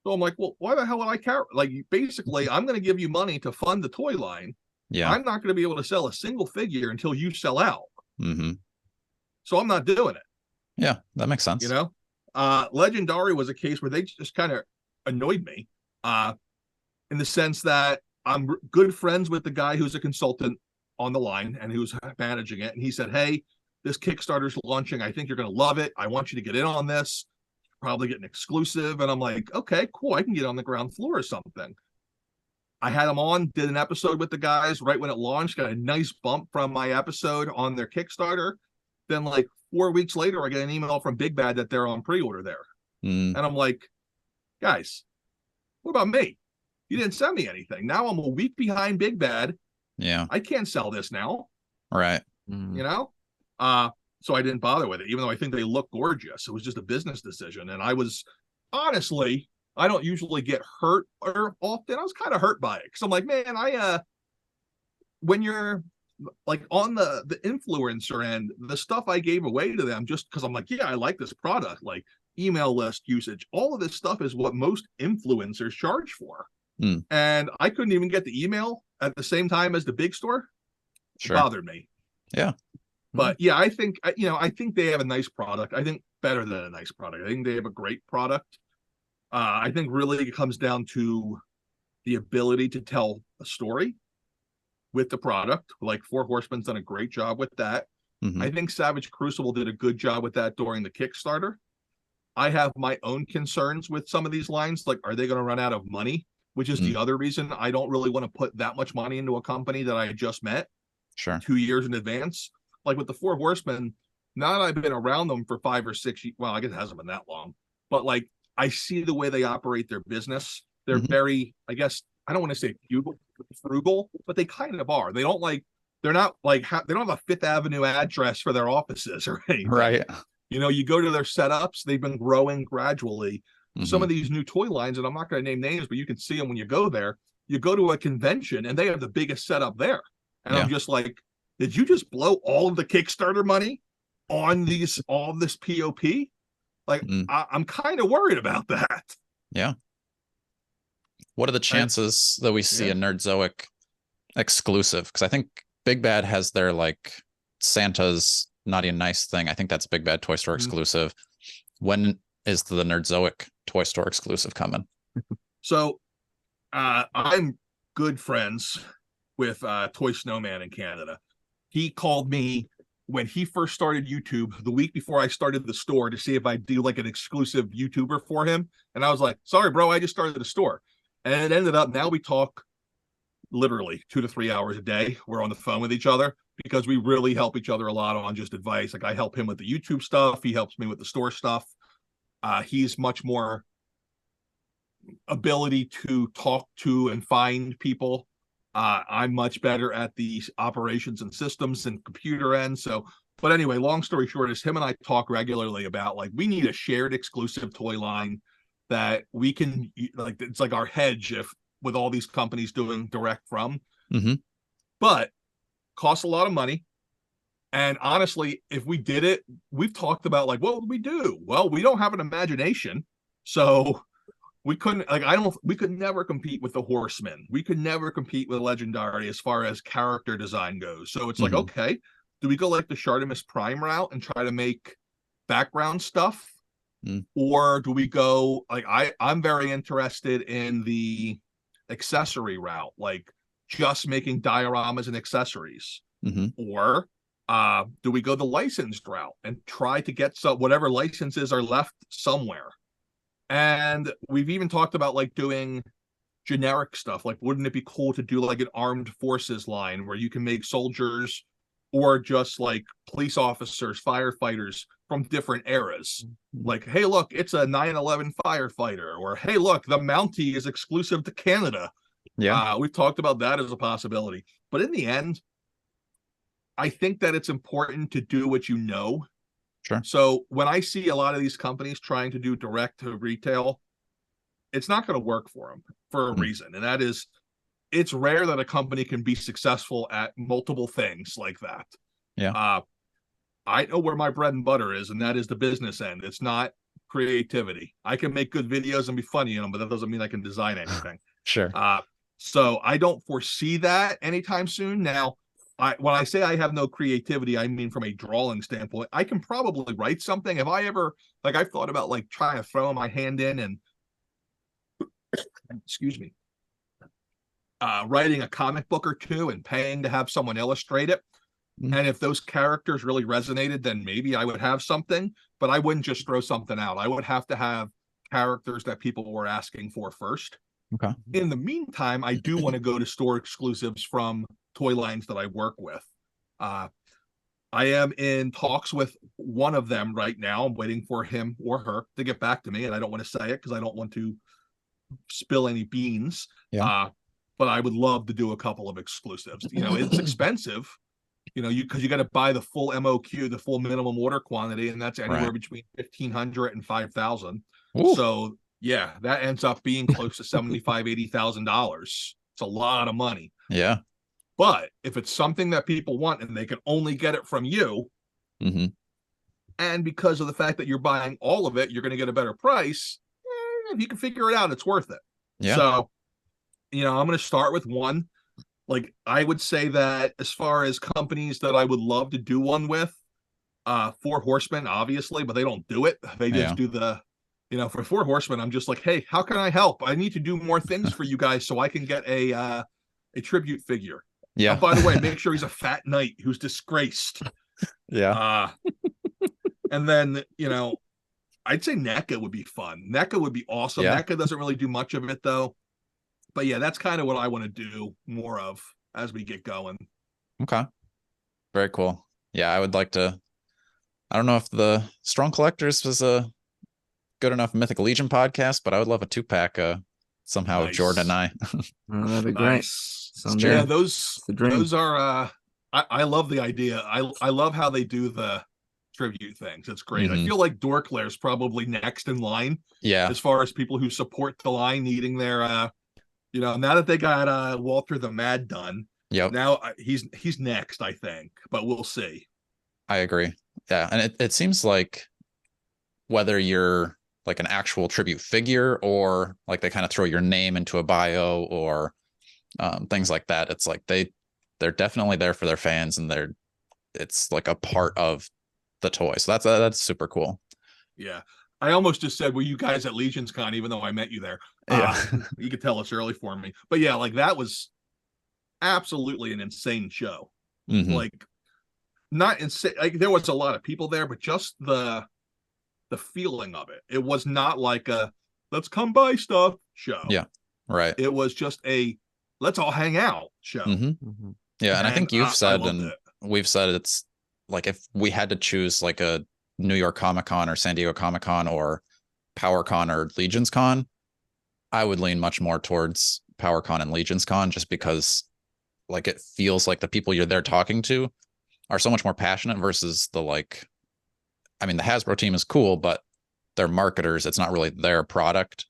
So I'm like, well, why the hell would I care? Like, basically, I'm going to give you money to fund the toy line. Yeah. I'm not going to be able to sell a single figure until you sell out. So I'm not doing it. Yeah, that makes sense. Legendary was a case where they just kind of annoyed me in the sense that I'm good friends with the guy who's a consultant on the line and who's managing it. And he said, hey, this Kickstarter's launching. I think you're going to love it. I want you to get in on this. Probably get an exclusive. And I'm like, okay, cool. I can get on the ground floor or something. I had them on, did an episode with the guys right when it launched, got a nice bump from my episode on their Kickstarter. Then like 4 weeks later, I get an email from Big Bad that they're on pre-order there. And I'm like, guys, what about me? You didn't send me anything. Now I'm a week behind Big Bad. Yeah. I can't sell this now. Right. So I didn't bother with it, even though I think they look gorgeous. It was just a business decision. And I was honestly, I don't usually get hurt or often. I was kind of hurt by it because I'm like, man, when you're like on the influencer end, the stuff I gave away to them just because I'm like, yeah, I like this product, like email list usage, all of this stuff is what most influencers charge for. And I couldn't even get the email at the same time as the big store. Sure. It bothered me. Yeah. But yeah, I think they have a nice product. I think better than a nice product. I think they have a great product. I think really it comes down to the ability to tell a story with the product. Like Four Horsemen's done a great job with that. I think Savage Crucible did a good job with that during the Kickstarter. I have my own concerns with some of these lines. Like, are they going to run out of money? Which is the other reason I don't really want to put that much money into a company that I just met Sure. 2 years in advance. Like with the Four Horsemen, now that I've been around them for 5 or 6 years, well, I guess it hasn't been that long, but like I see the way they operate their business. They're very, I guess, I don't want to say frugal, but they kind of are. They don't like, they're not like, they don't have a Fifth Avenue address for their offices or anything. Right. You know, you go to their setups, they've been growing gradually. Some of these new toy lines, and I'm not going to name names, but you can see them when you go there. You go to a convention and they have the biggest setup there. And I'm just like, did you just blow all of the Kickstarter money on all this POP? Like, I'm kind of worried about that. Yeah. What are the chances that we see a Nerdzoic exclusive? Because I think Big Bad has their like Santa's Naughty and Nice thing. I think that's Big Bad Toy Store exclusive. When is the Nerdzoic Toy Store exclusive coming? So I'm good friends with Toy Snowman in Canada. He called me when he first started YouTube the week before I started the store to see if I'd do like an exclusive YouTuber for him. And I was like, sorry, bro, I just started the store. And it ended up, now we talk literally 2 to 3 hours a day. We're on the phone with each other because we really help each other a lot on just advice. Like I help him with the YouTube stuff. He helps me with the store stuff. He's much more ability to talk to and find people. I'm much better at the operations and systems and computer end. So, but anyway, long story short is him and I talk regularly about like, we need a shared exclusive toy line that we can like, it's like our hedge if with all these companies doing direct from, but costs a lot of money. And honestly, if we did it, we've talked about like, what would we do? Well, we don't have an imagination. So we couldn't like, we could never compete with the Horsemen. We could never compete with Legendary as far as character design goes. So it's like, okay, do we go like the Shartimus Prime route and try to make background stuff? Or do we go like, I'm very interested in the accessory route, like just making dioramas and accessories. Or do we go the licensed route and try to get some whatever licenses are left somewhere? And we've even talked about like doing generic stuff. Like, wouldn't it be cool to do like an armed forces line where you can make soldiers or just like police officers, firefighters from different eras? Like, hey, look, it's a 9/11 firefighter, or hey, look, the Mountie is exclusive to Canada. We've talked about that as a possibility. But in the end, I think that it's important to do what you know. Sure. So when I see a lot of these companies trying to do direct to retail, it's not going to work for them for a reason. And that is, it's rare that a company can be successful at multiple things like that. I know where my bread and butter is, and that is the business end. It's not creativity. I can make good videos and be funny in them, but that doesn't mean I can design anything. Sure. So I don't foresee that anytime soon. Now, when I say I have no creativity, I mean from a drawing standpoint. I can probably write something. If I ever, like, I've thought about like trying to throw my hand in and excuse me, writing a comic book or two and paying to have someone illustrate it. And if those characters really resonated, then maybe I would have something, but I wouldn't just throw something out. I would have to have characters that people were asking for first. Okay. In the meantime, I do want to go to store exclusives from toy lines that I work with. I am in talks with one of them right now. I'm waiting for him or her to get back to me, and I don't want to say it because I don't want to spill any beans. But I would love to do a couple of exclusives. You know, it's expensive, you know, because you got to buy the full MOQ, the full minimum order quantity, and that's anywhere between 1,500 and 5,000. So yeah, that ends up being close to $75,000-$80,000. It's a lot of money. But if it's something that people want and they can only get it from you, and because of the fact that you're buying all of it, you're going to get a better price. If you can figure it out, it's worth it. So, you know, I'm going to start with one. Like, I would say that as far as companies that I would love to do one with, Four Horsemen, obviously, but they don't do it. They just do the, you know, for Four Horsemen, I'm just like, hey, how can I help? I need to do more things for you guys so I can get a tribute figure. Oh, by the way, make sure he's a fat knight who's disgraced. And then, you know, I'd say NECA would be fun. NECA would be awesome. Yeah. NECA doesn't really do much of it though. But yeah, that's kind of what I want to do more of as we get going. Okay. Very cool. Yeah, I would like to. I don't know if the Strong Collectors was a good enough Mythic Legion podcast, but I would love a 2-pack somehow with Nice. Jordan and I. Oh, that'd be great. Nice. Someday. Yeah, those the dream. those are I love the idea. I love how they do the tribute things. It's great. I Mhm. feel like Dorklair's probably next in line Yeah. as far as people who support the line needing their now that they got Walter the Mad done. Yep. Now he's next, I think, but we'll see. I agree. Yeah, and it seems like whether you're like an actual tribute figure or like they kind of throw your name into a bio or things like that, it's like they're definitely there for their fans, and it's like a part of the toy. So that's super cool. Yeah. I almost just said, were you guys at Legion's Con, even though I met you there? Yeah. You could tell it's early for me. But yeah, like that was absolutely an insane show. Mhm. Like not insane. Like there was a lot of people there, but just the feeling of it. It was not like a let's come buy stuff show. Yeah. Right. It was just a let's all hang out show. Mm-hmm. Yeah, and I think you've said, and we've said, it's like if we had to choose like a New York Comic Con or San Diego Comic Con or PowerCon or Legion's Con, I would lean much more towards PowerCon and Legion's Con, just because like it feels like the people you're there talking to are so much more passionate versus the the Hasbro team is cool, but they're marketers. It's not really their product,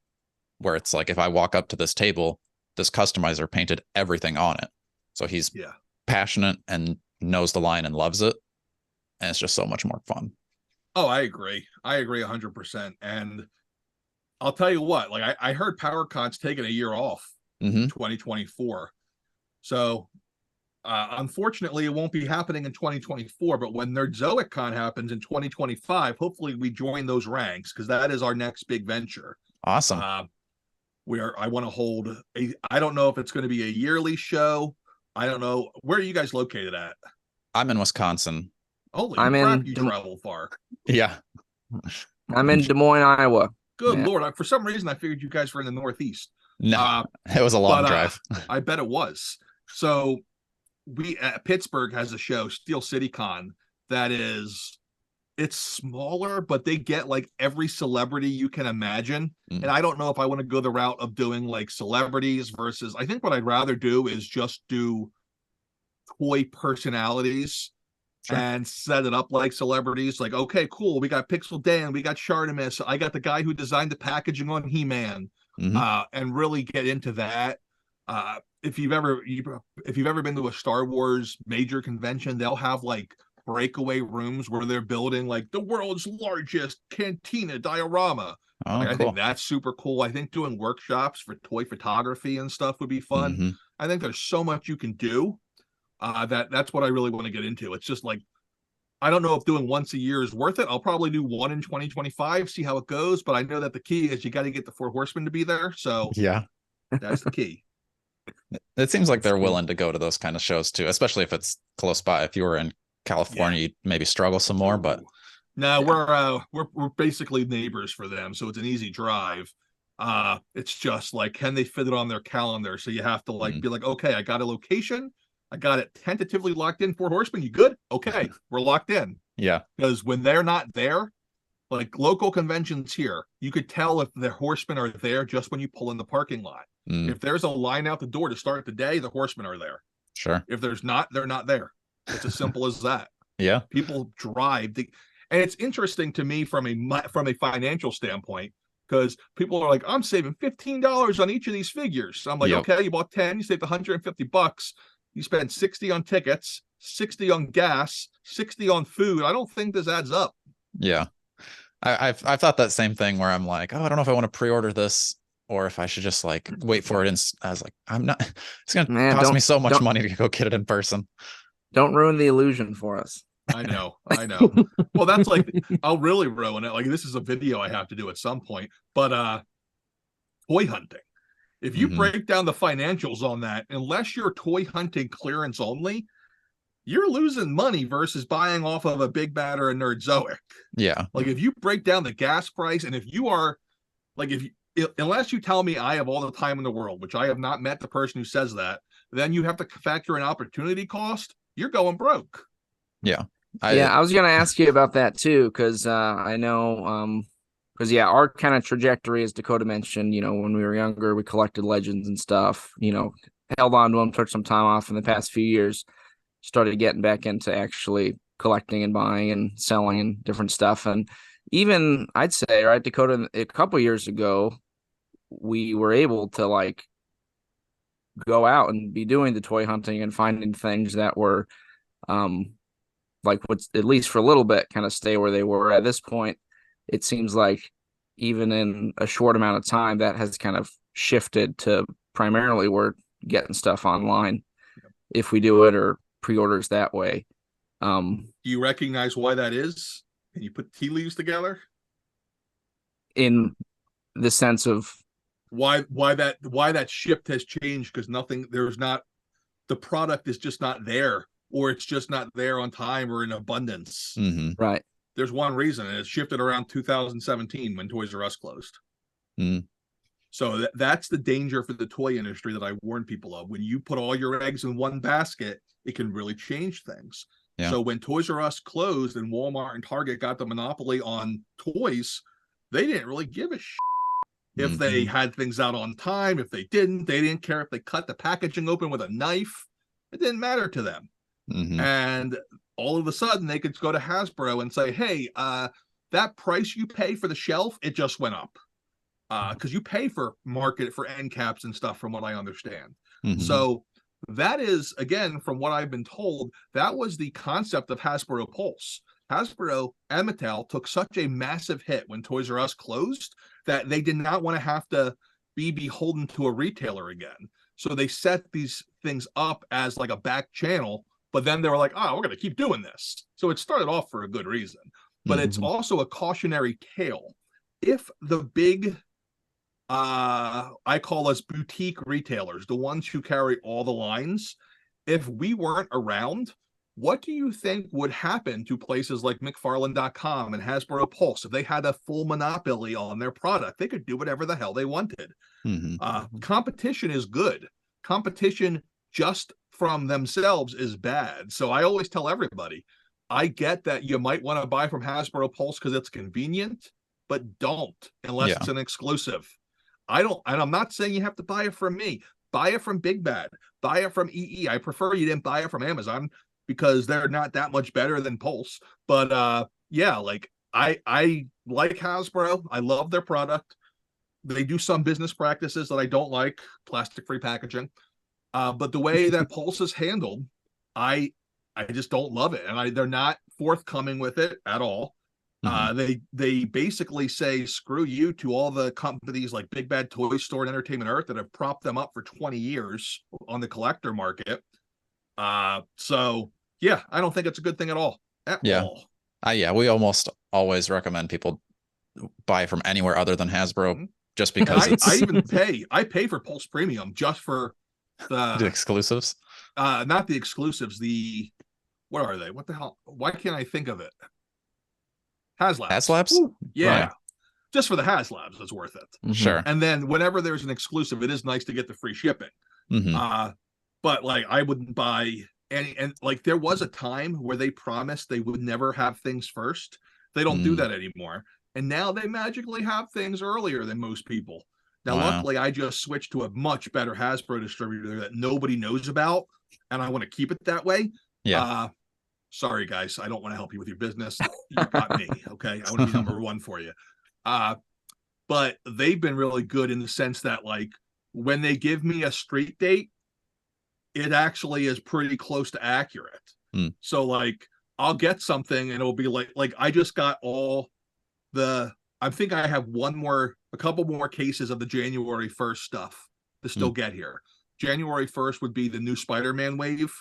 where it's like, if I walk up to this table, this customizer painted everything on it. So he's passionate and knows the line and loves it. And it's just so much more fun. Oh, I agree. I agree 100%. And I'll tell you what, like I heard PowerCon's taking a year off, 2024. So unfortunately, it won't be happening in 2024. But when Nerdzoic Con happens in 2025, hopefully we join those ranks, because that is our next big venture. Awesome. I want to hold I don't know if it's going to be a yearly show. I don't know. Where are you guys located at? I'm in Wisconsin. Holy crap, you travel far. Yeah. I'm in Des Moines, Iowa. Good Lord. For some reason, I figured you guys were in the Northeast. No, it was a long drive. I bet it was. So Pittsburgh has a show, Steel City Con, that it's smaller, but they get like every celebrity you can imagine. And I don't know if I want to go the route of doing like celebrities versus, I think what I'd rather do is just do toy personalities. Sure. And set it up like celebrities. Like, okay, cool. We got Pixel Dan, we got Shardamus. I got the guy who designed the packaging on He-Man, and really get into that. If you've ever been to a Star Wars major convention, they'll have like breakaway rooms where they're building like the world's largest cantina diorama. Oh, like, cool. I think that's super cool. I think doing workshops for toy photography and stuff would be fun. I think there's so much you can do. That's what I really want to get into. It's just like, I don't know if doing once a year is worth it. I'll probably do one in 2025, see how it goes. But I know that the key is you got to get the 4 Horsemen to be there. So yeah, that's the key. It seems like they're willing to go to those kind of shows too, especially if it's close by. If you were in California, you'd maybe struggle some more, but no, we're basically neighbors for them, so it's an easy drive. It's just like, can they fit it on their calendar? So you have to like be like, okay, I got a location. I got it tentatively locked in. 4 Horsemen, you good? Okay, we're locked in. Yeah. Because when they're not there, like local conventions here, you could tell if the Horsemen are there just when you pull in the parking lot. If there's a line out the door to start the day, the Horsemen are there. Sure. If there's not, they're not there. It's as simple as that. Yeah. People drive. And it's interesting to me from a financial standpoint, because people are like, I'm saving $15 on each of these figures. So I'm like, okay, you bought 10, you saved $150. You spend 60 on tickets, 60 on gas, 60 on food. I don't think this adds up. Yeah. I've thought that same thing, where I'm like, oh, I don't know if I want to pre-order this or if I should just like wait for it. And I was like, I'm not, it's going to cost me so much money to go get it in person. Don't ruin the illusion for us. I know. Well, that's like, I'll really ruin it. Like, this is a video I have to do at some point, but toy hunting. If you break down the financials on that, unless you're toy hunting clearance only, you're losing money versus buying off of a Big Bad or a Nerdzoic. Yeah. Like if you break down the gas price, and if you are like, unless you tell me I have all the time in the world, which I have not met the person who says that, then you have to factor in opportunity cost. You're going broke. Yeah. I was gonna ask you about that too, because I know because our kind of trajectory, as Dakota mentioned, when we were younger, we collected legends and stuff, held on to them, took some time off in the past few years, started getting back into actually collecting and buying and selling and different stuff. And even I'd say, right, Dakota, a couple years ago, we were able to like go out and be doing the toy hunting and finding things that were like what's at least for a little bit kind of stay where they were. At this point, it seems like even in a short amount of time, that has kind of shifted to primarily we're getting stuff online if we do it, or pre-orders that way. Do you recognize why that is? Can you put tea leaves together? In the sense of why that shift has changed? Because the product is just not there, or it's just not there on time or in abundance. Mm-hmm. Right. There's one reason, and it shifted around 2017 when Toys R Us closed. Mm. So that's the danger for the toy industry that I warn people of. When you put all your eggs in one basket, it can really change things. Yeah. So when Toys R Us closed and Walmart and Target got the monopoly on toys, they didn't really give a shit if they had things out on time. If they didn't care if they cut the packaging open with a knife. It didn't matter to them. Mm-hmm. And all of a sudden they could go to Hasbro and say, hey, that price you pay for the shelf, it just went up. Because you pay for market for end caps and stuff, from what I understand. Mm-hmm. So that is, again, from what I've been told, that was the concept of Hasbro Pulse. Hasbro and Mattel took such a massive hit when Toys R Us closed that they did not want to have to be beholden to a retailer again. So they set these things up as like a back channel, but then they were like, we're going to keep doing this. So it started off for a good reason, but it's also a cautionary tale. If the big, I call us boutique retailers, the ones who carry all the lines, if we weren't around, what do you think would happen to places like McFarlane.com and Hasbro Pulse if they had a full monopoly on their product? They could do whatever the hell they wanted. Competition is good. Competition just from themselves is bad. So I always tell everybody, I get that you might want to buy from Hasbro Pulse because it's convenient, but don't unless it's an exclusive. And I'm not saying you have to buy it from me. Buy it from Big Bad. Buy it from EE. I prefer you didn't buy it from Amazon, because they're not that much better than Pulse. But like I like Hasbro. I love their product. They do some business practices that I don't like, plastic-free packaging. But the way that Pulse is handled, I just don't love it. And they're not forthcoming with it at all. They basically say screw you to all the companies like Big Bad Toy Store and Entertainment Earth that have propped them up for 20 years on the collector market. So yeah, I don't think it's a good thing at all. We almost always recommend people buy from anywhere other than Hasbro, just because I pay for Pulse Premium just for the exclusives. Not the exclusives. What are they? What the hell? Why can't I think of it? HasLabs? Yeah. Right. Just for the HasLabs, it's worth it. Sure. And then whenever there's an exclusive, it is nice to get the free shipping. But like I wouldn't buy any, and like there was a time where they promised they would never have things first. They don't do that anymore. And now they magically have things earlier than most people. Now, luckily, I just switched to a much better Hasbro distributor that nobody knows about, and I want to keep it that way. Yeah. Sorry, guys. I don't want to help you with your business. You got me. Okay. I want to be number one for you. But they've been really good in the sense that, like, when they give me a street date, it actually is pretty close to accurate. So, like, I'll get something and it'll be like I just got I think I have a couple more cases of the January 1st stuff to still get here. January 1st would be the new Spider-Man wave.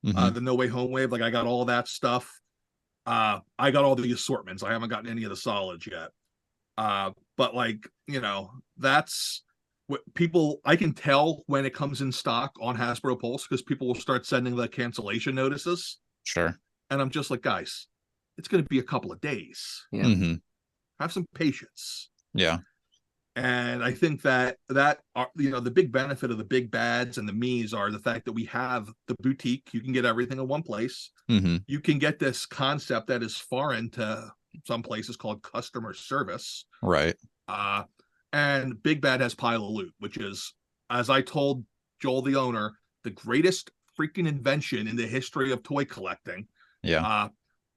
The No Way Home wave. Like I got all that stuff. I got all the assortments. I haven't gotten any of the solids yet. But like, that's what I can tell when it comes in stock on Hasbro Pulse, because people will start sending the cancellation notices. Sure. And I'm just like, guys, it's going to be a couple of days. Yeah. Mm-hmm. Have some patience. Yeah. And I think that are, the big benefit of the big bads and the me's are the fact that we have the boutique. You can get everything in one place. Mm-hmm. You can get this concept that is foreign to some places called customer service. Right. And Big Bad has Pile of Loot, which is, as I told Joel, the owner, the greatest freaking invention in the history of toy collecting. Yeah.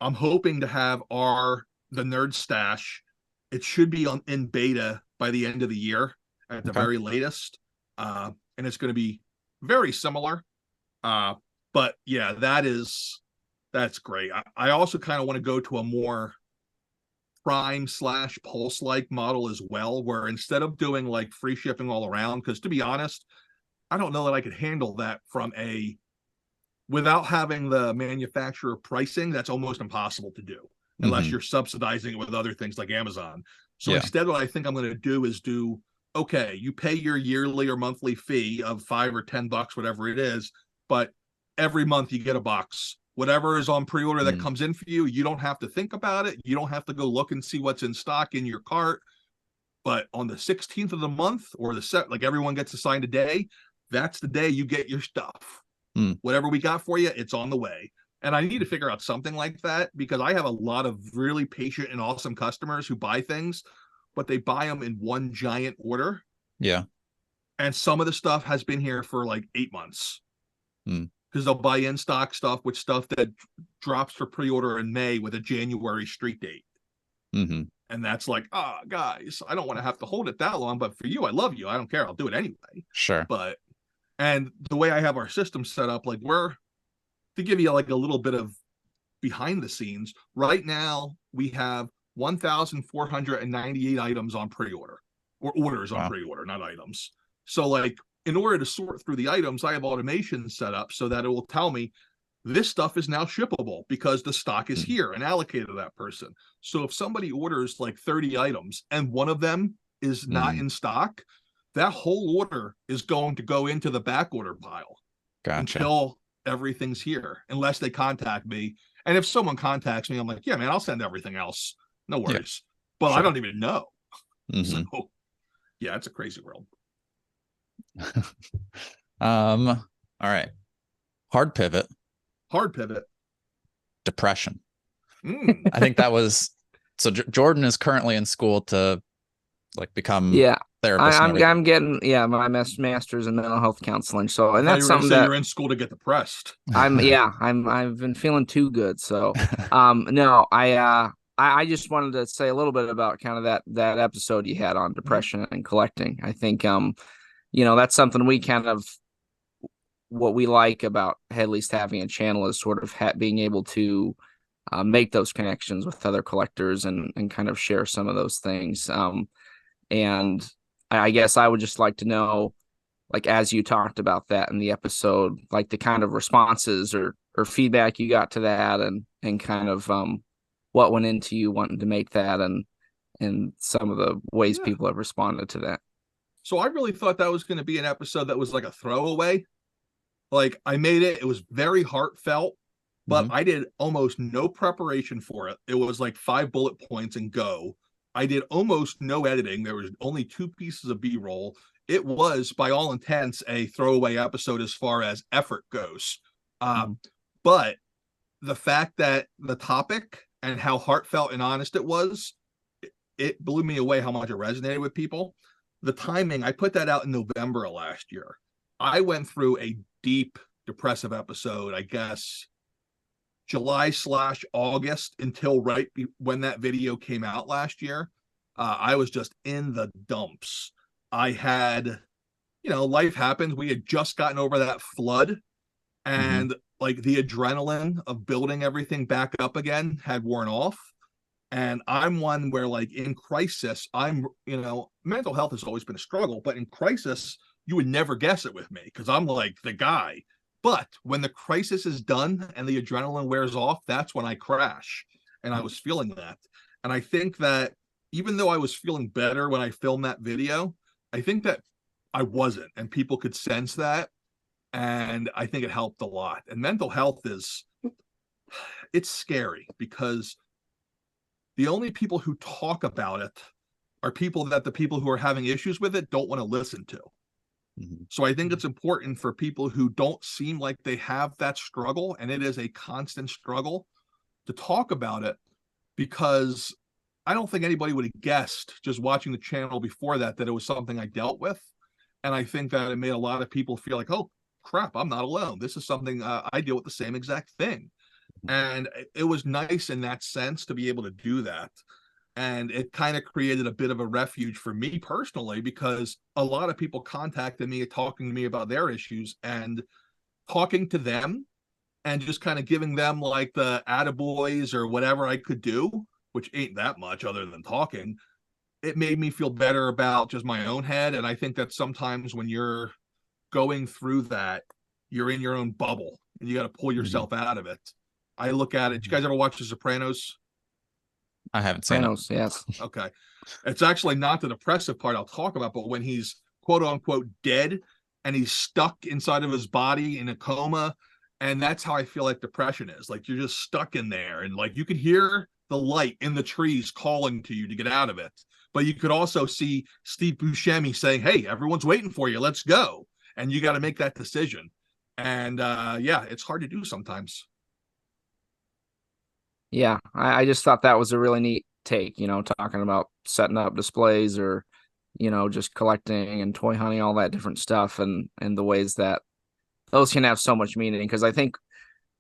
I'm hoping to have the Nerd Stash. It should be in beta by the end of the year at the very latest. And it's going to be very similar. But yeah, that's great. I also kind of want to go to a more Prime / Pulse like model as well, where instead of doing like free shipping all around, because to be honest, I don't know that I could handle that without having the manufacturer pricing. That's almost impossible to do unless you're subsidizing it with other things like Amazon. So instead, what I think I'm going to do is okay, you pay your yearly or monthly fee of $5 or $10, whatever it is, but every month you get a box. Whatever is on pre-order that comes in for you, you don't have to think about it. You don't have to go look and see what's in stock in your cart. But on the 16th of the month, or like everyone gets assigned a day, that's the day you get your stuff. Whatever we got for you, it's on the way. And I need to figure out something like that, because I have a lot of really patient and awesome customers who buy things, but they buy them in one giant order. Yeah. And some of the stuff has been here for like 8 months. Because they'll buy in stock stuff with stuff that drops for pre-order in May with a January street date. And that's like, guys, I don't want to have to hold it that long, but for you, I love you. I don't care. I'll do it anyway. Sure. And the way I have our system set up, like to give you like a little bit of behind the scenes, right now we have 1,498 items on pre-order, or orders on pre-order, not items. So like, in order to sort through the items, I have automation set up so that it will tell me this stuff is now shippable because the stock is here and allocated to that person. So if somebody orders like 30 items and one of them is not in stock, that whole order is going to go into the back order pile until everything's here, unless they contact me. And if someone contacts me, I'm like, yeah, man, I'll send everything else. No worries. But I don't even know. So yeah, it's a crazy world. All right. Hard pivot. Depression. I think that was so. Jordan is currently in school to like become therapist. I'm getting my master's in mental health counseling. So, and that's something that you're in school to get depressed. I've been feeling too good. So, no, I just wanted to say a little bit about kind of that episode you had on depression and collecting. I think that's something we kind of, what we like about at least having a channel is sort of being able to make those connections with other collectors and kind of share some of those things. And I guess I would just like to know, like, as you talked about that in the episode, like the kind of responses or feedback you got to that, and kind of what went into you wanting to make that, and some of the ways people have responded to that. So I really thought that was going to be an episode that was like a throwaway. Like, I made it. It was very heartfelt, but I did almost no preparation for it. It was like 5 bullet points and go. I did almost no editing. There was only 2 pieces of B-roll. It was, by all intents, a throwaway episode as far as effort goes. But the fact that the topic and how heartfelt and honest it was, it blew me away how much it resonated with people. The timing, I put that out in November of last year. I went through a deep depressive episode, I guess, July / August, until right when that video came out last year. I was just in the dumps. I had, life happened. We had just gotten over that flood, and like the adrenaline of building everything back up again had worn off. And I'm one where, like, in crisis, mental health has always been a struggle, but in crisis, you would never guess it with me because I'm like the guy. But when the crisis is done and the adrenaline wears off, that's when I crash. And I was feeling that. And I think that even though I was feeling better when I filmed that video, I think that I wasn't, and people could sense that. And I think it helped a lot. And mental health is, it's scary because the only people who talk about it are people that the people who are having issues with it don't want to listen to. So I think it's important for people who don't seem like they have that struggle, and it is a constant struggle, to talk about it, because I don't think anybody would have guessed just watching the channel before that it was something I dealt with. And I think that it made a lot of people feel like, oh crap, I'm not alone. This is something I deal with the same exact thing. And it was nice in that sense to be able to do that. And it kind of created a bit of a refuge for me personally, because a lot of people contacted me talking to me about their issues, and talking to them and just kind of giving them like the attaboys or whatever I could do, which ain't that much other than talking. It made me feel better about just my own head. And I think that sometimes when you're going through that, you're in your own bubble and you got to pull yourself out of it. I look at it. Did you guys ever watch The Sopranos? I haven't seen it. Yes. Okay. It's actually not the depressive part I'll talk about, but when he's quote unquote dead and he's stuck inside of his body in a coma. And that's how I feel like depression is. Like you're just stuck in there, and like you can hear the light in the trees calling to you to get out of it. But you could also see Steve Buscemi saying, hey, everyone's waiting for you. Let's go. And you got to make that decision. And yeah, it's hard to do sometimes. Yeah, I just thought that was a really neat take, talking about setting up displays, or, just collecting and toy hunting, all that different stuff, and the ways that those can have so much meaning. Because I think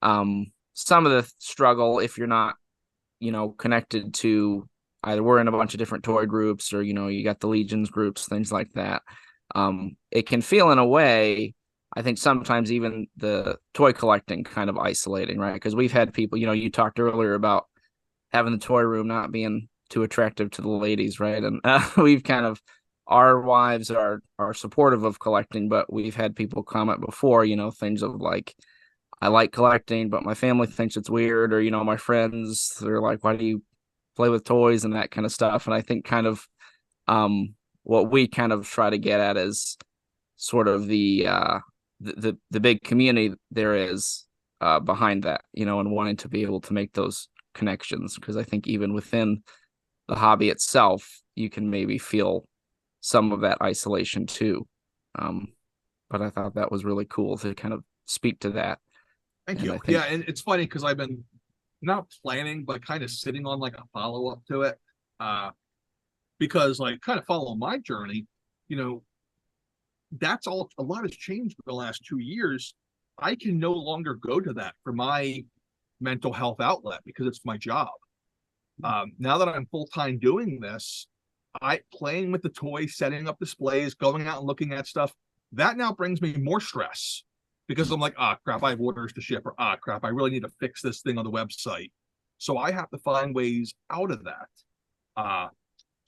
some of the struggle, if you're not, connected to, either we're in a bunch of different toy groups, or, you got the Legions groups, things like that. It can feel, in a way, I think sometimes even the toy collecting kind of isolating, right? Because we've had people, you talked earlier about having the toy room not being too attractive to the ladies, right? And we've kind of, our wives are supportive of collecting, but we've had people comment before, things of like, I like collecting, but my family thinks it's weird, or, my friends, they're like, why do you play with toys and that kind of stuff? And I think kind of what we kind of try to get at is sort of the big community there is behind that, and wanting to be able to make those connections. Because I think even within the hobby itself, you can maybe feel some of that isolation too. But I thought that was really cool to kind of speak to that. Thank you. Yeah, and it's funny because I've been not planning, but kind of sitting on like a follow-up to it. Because like kind of following my journey, that's all. A lot has changed in the last 2 years. I can no longer go to that for my mental health outlet because it's my job. Now that I'm full-time doing this, playing with the toys, setting up displays, going out and looking at stuff, that now brings me more stress, because I'm like, crap, I have orders to ship, or crap, I really need to fix this thing on the website. So I have to find ways out of that.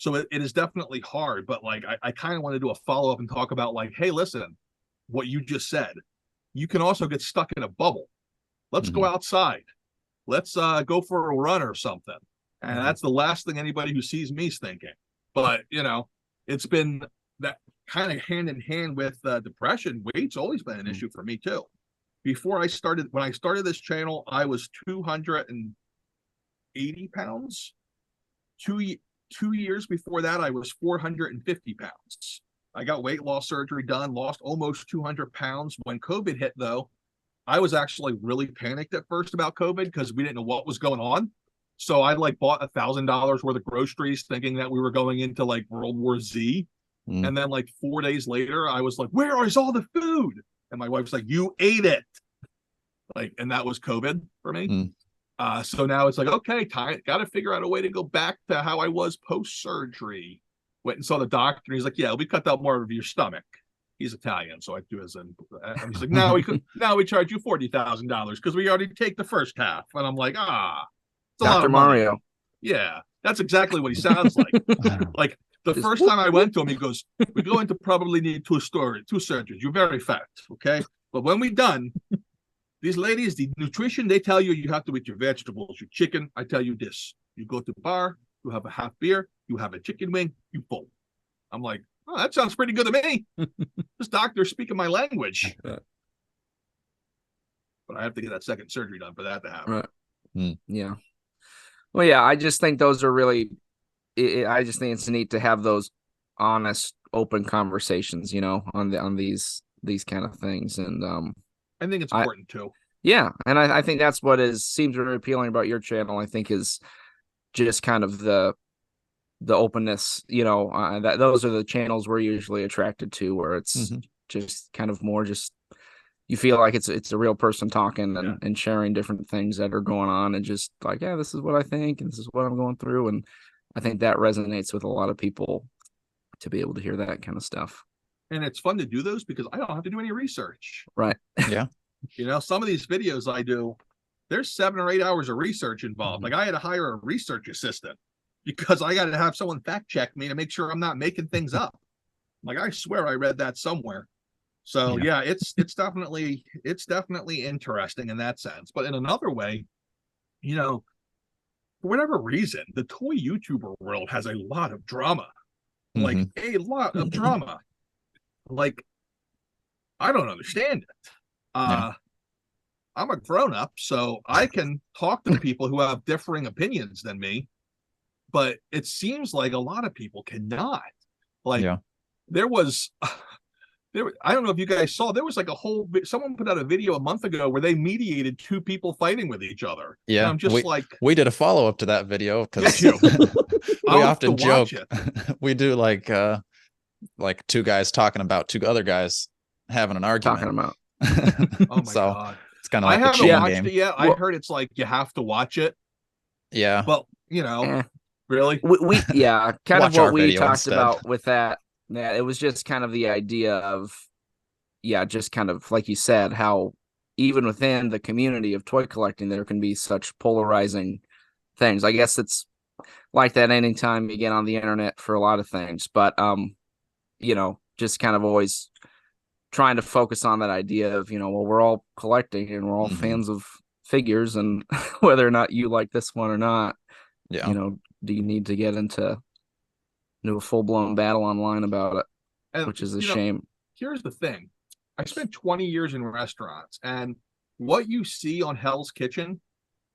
So it is definitely hard, but like I kind of want to do a follow-up and talk about like, hey, listen, what you just said, you can also get stuck in a bubble. Let's go outside. Let's go for a run or something. And that's the last thing anybody who sees me is thinking. But, it's been that kind of hand in hand with depression. Weight's always been an issue for me too. When I started this channel, I was 280 pounds. 2 years before that, I was 450 pounds. I got weight loss surgery done, lost almost 200 pounds. When COVID hit, though, I was actually really panicked at first about COVID because we didn't know what was going on. So I like bought $1,000 worth of groceries thinking that we were going into like World War Z. And then like 4 days later, I was like, where is all the food? And my wife's like, you ate it. Like, and that was COVID for me. So now it's like, okay, got to figure out a way to go back to how I was post-surgery. Went and saw the doctor, and he's like, yeah, we cut out more of your stomach. He's Italian, so I do his and he's like, now we charge you $40,000 because we already take the first half. And I'm like, it's a lot Dr. of money. Mario. Yeah, that's exactly what he sounds like. Like the first time I went to him, he goes, we're going to probably need two surgeries. You're very fat, okay? But when we're done, these ladies, the nutrition, they tell you have to eat your vegetables, your chicken. I tell you this, you go to the bar, you have a half beer, you have a chicken wing, you full. I'm like, oh, that sounds pretty good to me. This doctor's speaking my language. But I have to get that second surgery done for that to happen. Right. Yeah. Well, yeah, I just think those are really, I just think it's neat to have those honest, open conversations, on these kind of things. And I think it's I important too. yeah, and I think that's what seems very appealing about your channel. I think is just kind of the openness, that those are the channels we're usually attracted to, where it's just kind of more just you feel like it's a real person talking and sharing different things that are going on, and just like, yeah, this is what I think and this is what I'm going through. And I think that resonates with a lot of people to be able to hear that kind of stuff. And it's fun to do those because I don't have to do any research. Right. Yeah. Some of these videos I do, there's 7 or 8 hours of research involved. Like I had to hire a research assistant because I got to have someone fact check me to make sure I'm not making things up. Like I swear I read that somewhere. So yeah, it's definitely interesting in that sense. But in another way, for whatever reason, the toy YouTuber world has a lot of drama. Like a lot of drama. Like I don't understand it. I'm a grown-up, so I can talk to people who have differing opinions than me, but it seems like a lot of people cannot. Like there was I don't know if you guys saw, there was like someone put out a video a month ago where they mediated 2 people fighting with each other. Yeah. And I'm just we did a follow-up to that video because we often joke we do like 2 guys talking about 2 other guys having an argument. Talking about. Oh my God. It's kind of like I haven't watched game. it yet. I heard it's like you have to watch it. Yeah. Well, really? We kind Watch of what we video talked instead. about with that. Yeah, it was just kind of the idea of, just kind of like you said, how even within the community of toy collecting, there can be such polarizing things. I guess it's like that anytime you get on the internet for a lot of things, but just kind of always trying to focus on that idea of, well, we're all collecting and we're all fans of figures, and whether or not you like this one or not, do you need to get into a full-blown battle online about it, which is a shame. Here's the thing. I spent 20 years in restaurants, and what you see on Hell's Kitchen,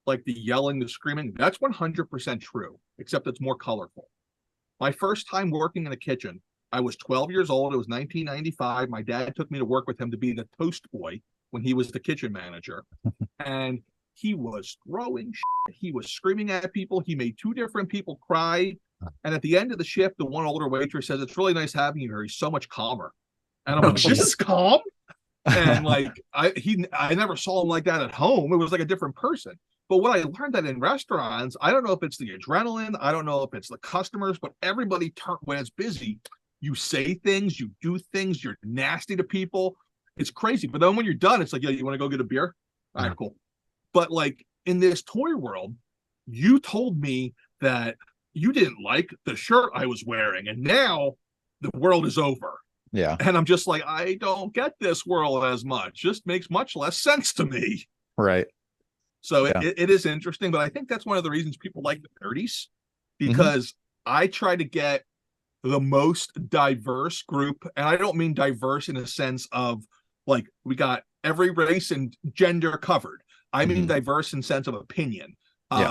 like the yelling, the screaming, that's 100% true, except it's more colorful. My first time working in a kitchen, I was 12 years old. It was 1995. My dad took me to work with him to be the toast boy when he was the kitchen manager. And he was throwing shit. He was screaming at people. He made 2 different people cry. And at the end of the shift, the one older waitress says, "It's really nice having you here. He's so much calmer." And I'm like, "This is calm?" And like, I never saw him like that at home. It was like a different person. But what I learned that in restaurants, I don't know if it's the adrenaline, I don't know if it's the customers, but everybody when it's busy, you say things, you do things, you're nasty to people. It's crazy. But then when you're done, it's like, yeah, you want to go get a beer? All right, cool. But like in this toy world, you told me that you didn't like the shirt I was wearing, and now the world is over. Yeah. And I'm just like, I don't get this world as much. Just makes much less sense to me. Right. So it is interesting, but I think that's one of the reasons people like the nerdies, because I try to get the most diverse group, and I don't mean diverse in a sense of like we got every race and gender covered. I mean diverse in sense of opinion.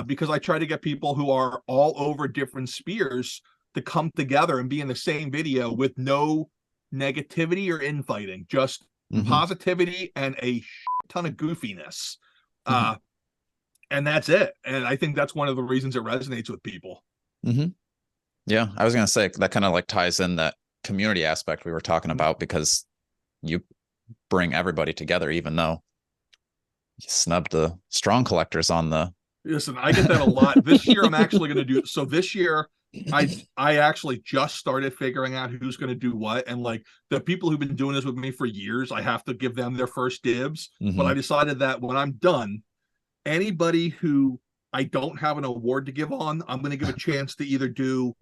Because I try to get people who are all over different spheres to come together and be in the same video with no negativity or infighting, just positivity and a ton of goofiness. And that's it. And I think that's one of the reasons it resonates with people. Yeah, I was going to say that kind of like ties in that community aspect we were talking about, because you bring everybody together, even though you snubbed the strong collectors on the. Listen, I get that a lot. This year, I'm actually going to do so. This year, I actually just started figuring out who's going to do what, and like the people who've been doing this with me for years, I have to give them their first dibs. But I decided that when I'm done, anybody who I don't have an award to give on, I'm going to give a chance to either do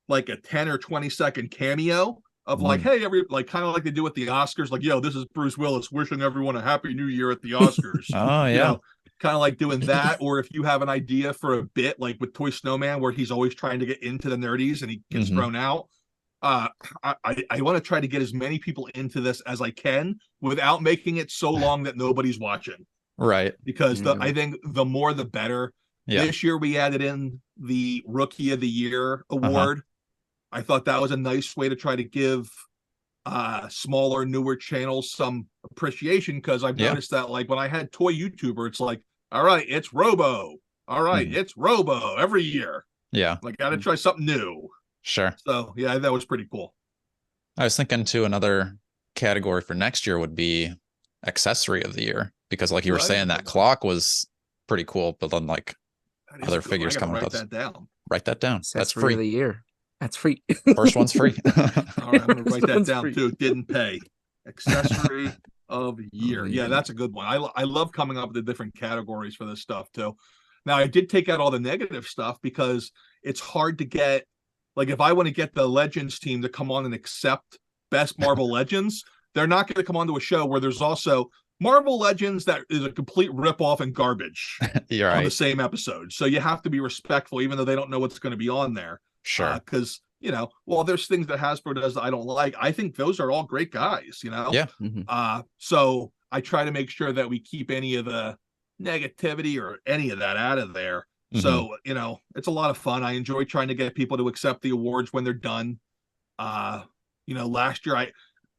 like a 10 or 20-second cameo of like, hey, kind of like they do with the Oscars, like, yo, this is Bruce Willis wishing everyone a happy new year at the Oscars. Oh, yeah. Kind of like doing that. Or if you have an idea for a bit, like with Toy Snowman, where he's always trying to get into the nerdies and he gets thrown out. I want to try to get as many people into this as I can without making it so long that nobody's watching. Right. because I think the more the better. Yeah. This year we added in the Rookie of the Year award. I thought that was a nice way to try to give smaller, newer channels some appreciation, because I've noticed that, like, when I had Toy YouTuber, it's like, all right, it's Robo. All right, it's Robo every year. Yeah. Like, got to try something new. Sure. So, yeah, that was pretty cool. I was thinking too, another category for next year would be accessory of the year, because like you were saying, that clock was pretty cool, but then like other figures coming with that down. Write that down. That's free. Of the year. That's free. First one's free. All right, I'm gonna write that down too. Didn't pay. Accessory of year. Yeah, that's a good one. I love coming up with the different categories for this stuff too. Now, I did take out all the negative stuff because it's hard to get. Like, if I want to get the Legends team to come on and accept Best Marvel Legends, they're not going to come onto a show where there's also Marvel Legends that is a complete ripoff and garbage You're on right. the same episode. So you have to be respectful, even though they don't know what's going to be on there. Sure. Because, well, there's things that Hasbro does that I don't like. I think those are all great guys, Yeah. So I try to make sure that we keep any of the negativity or any of that out of there. So, it's a lot of fun. I enjoy trying to get people to accept the awards when they're done. Last year I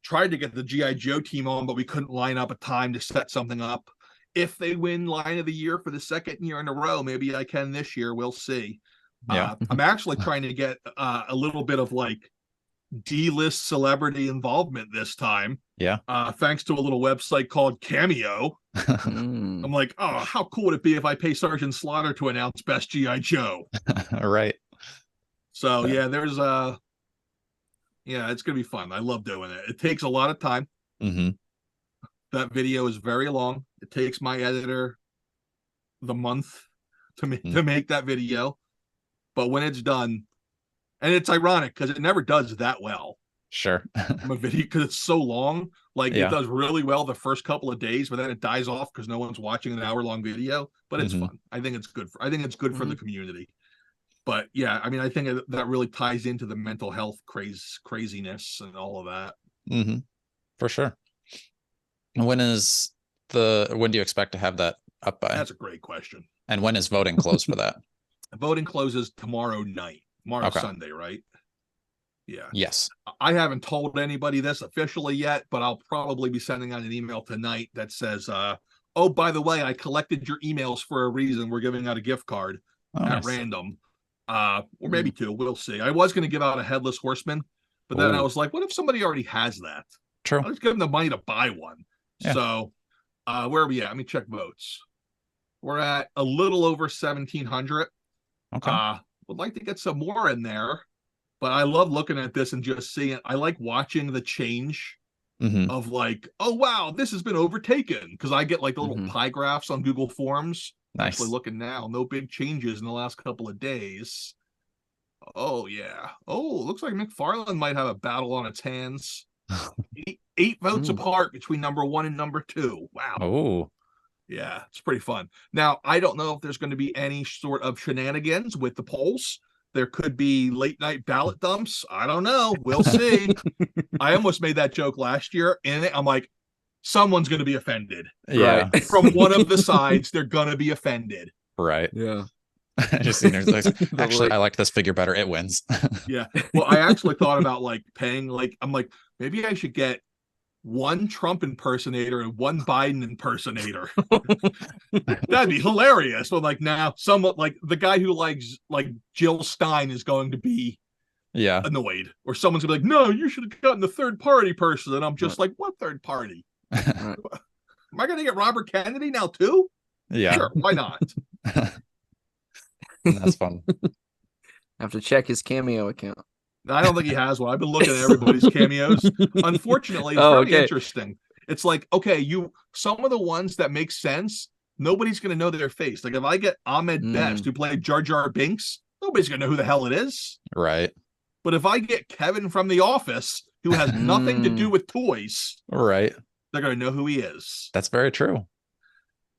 tried to get the G.I. Joe team on, but we couldn't line up a time to set something up. If they win Line of the Year for the second year in a row, maybe I can this year. We'll see. Yeah. I'm actually trying to get a little bit of like D-list celebrity involvement this time. Yeah. Thanks to a little website called Cameo. I'm like, oh, how cool would it be if I pay Sergeant Slaughter to announce Best G.I. Joe? Right. So there's it's gonna be fun. I love doing it. It takes a lot of time. That video is very long. It takes my editor the month to make that video, but when it's done, and it's ironic because it never does that well. Sure. A video, because it's so long. Like, it does really well the first couple of days, but then it dies off because no one's watching an hour-long video. But it's fun. I think it's good for the community. But yeah, I mean, I think that really ties into the mental health craziness and all of that. For sure. When do you expect to have that up by? That's a great question. And when is voting closed for that? Voting closes tomorrow night. Tomorrow's Sunday, right? Yeah. Yes. I haven't told anybody this officially yet, but I'll probably be sending out an email tonight that says, oh, by the way, I collected your emails for a reason. We're giving out a gift card at random. Or maybe two. We'll see. I was going to give out a Headless Horseman, but then I was like, what if somebody already has that? True. I'll just give them the money to buy one. Yeah. So where are we at? Let me check votes. We're at a little over 1,700. Okay. Would like to get some more in there, but I love looking at this and just seeing it. I like watching the change of like, oh, wow, this has been overtaken. Because I get like the little pie graphs on Google Forms. Nice. Actually looking now, no big changes in the last couple of days. Oh, yeah. Oh, looks like McFarlane might have a battle on its hands. Eight votes apart between number 1 and number 2. Wow. Oh. Yeah, it's pretty fun. Now, I don't know if there's going to be any sort of shenanigans with the polls. There could be late night ballot dumps. I don't know. We'll see. I almost made that joke last year, and I'm like, someone's going to be offended. Yeah. Right? From one of the sides, they're going to be offended. Right. Yeah. Just actually, I like this figure better. It wins. Yeah. Well, I actually thought about like paying, like, I'm like, maybe I should get one Trump impersonator and one Biden impersonator. That'd be hilarious. So like, now someone like the guy who likes like Jill Stein is going to be annoyed, or someone's gonna be like, no, you should have gotten the third party person. And I'm just like, what third party? Am I gonna get Robert Kennedy now too? Yeah. Sure, why not? That's fun. I have to check his Cameo account. I don't think he has one. I've been looking at everybody's cameos. Unfortunately, it's very interesting. It's like, okay, some of the ones that make sense, nobody's going to know their face. Like if I get Ahmed Best, who played Jar Jar Binks, nobody's going to know who the hell it is. Right. But if I get Kevin from The Office, who has nothing to do with toys, right, they're going to know who he is. That's very true.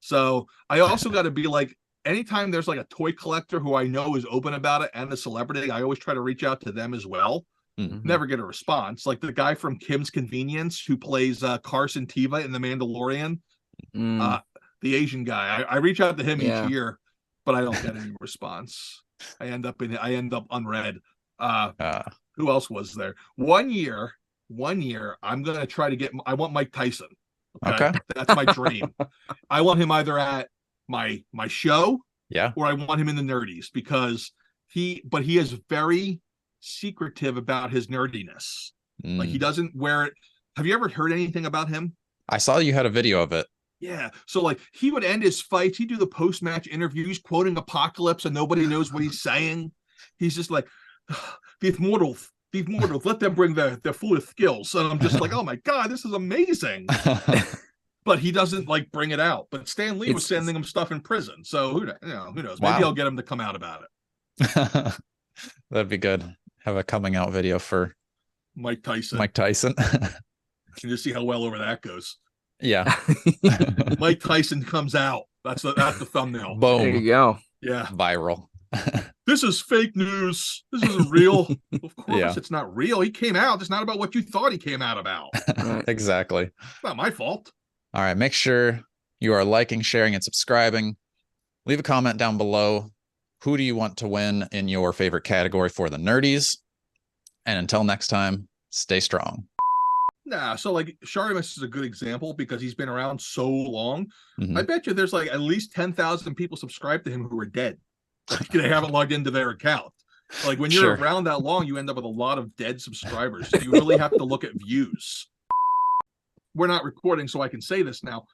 So I also got to be like, anytime there's like a toy collector who I know is open about it and a celebrity, I always try to reach out to them as well. Never get a response. Like the guy from Kim's Convenience who plays Carson Teva in The Mandalorian. the Asian guy. I reach out to him Yeah. each year, but I don't get any response. I end up unread. Who else was there? One year, I'm gonna try to get. I want Mike Tyson. Okay. That's my dream. I want him either at my show, or I want him in the nerdies, because he is very secretive about his nerdiness. Like, he doesn't wear it. Have you ever heard anything about him? I saw you had a video of it. Yeah. So like, he would end his fights. He'd do the post-match interviews quoting Apocalypse, and nobody knows what he's saying. He's just like, the immortals, let them bring their full skills. And I'm just like, oh my God, this is amazing. But he doesn't like bring it out. But Stan Lee was sending him stuff in prison. So who knows? Maybe I'll get him to come out about it. That'd be good. Have a coming out video for Mike Tyson. You just see how well over that goes. Yeah. Mike Tyson comes out. That's the thumbnail. Boom. There you go. Yeah. Viral. This is fake news. This isn't real. Of course, it's not real. He came out. It's not about what you thought he came out about. Exactly. It's not my fault. All right. Make sure you are liking, sharing, and subscribing. Leave a comment down below. Who do you want to win in your favorite category for the nerdies? And until next time, stay strong. Nah, so like, Sharimus is a good example because he's been around so long. Mm-hmm. I bet you there's like at least 10,000 people subscribed to him who are dead. Like, they haven't logged into their account. Like, when you're around that long, you end up with a lot of dead subscribers. So you really have to look at views. We're not recording, so I can say this now.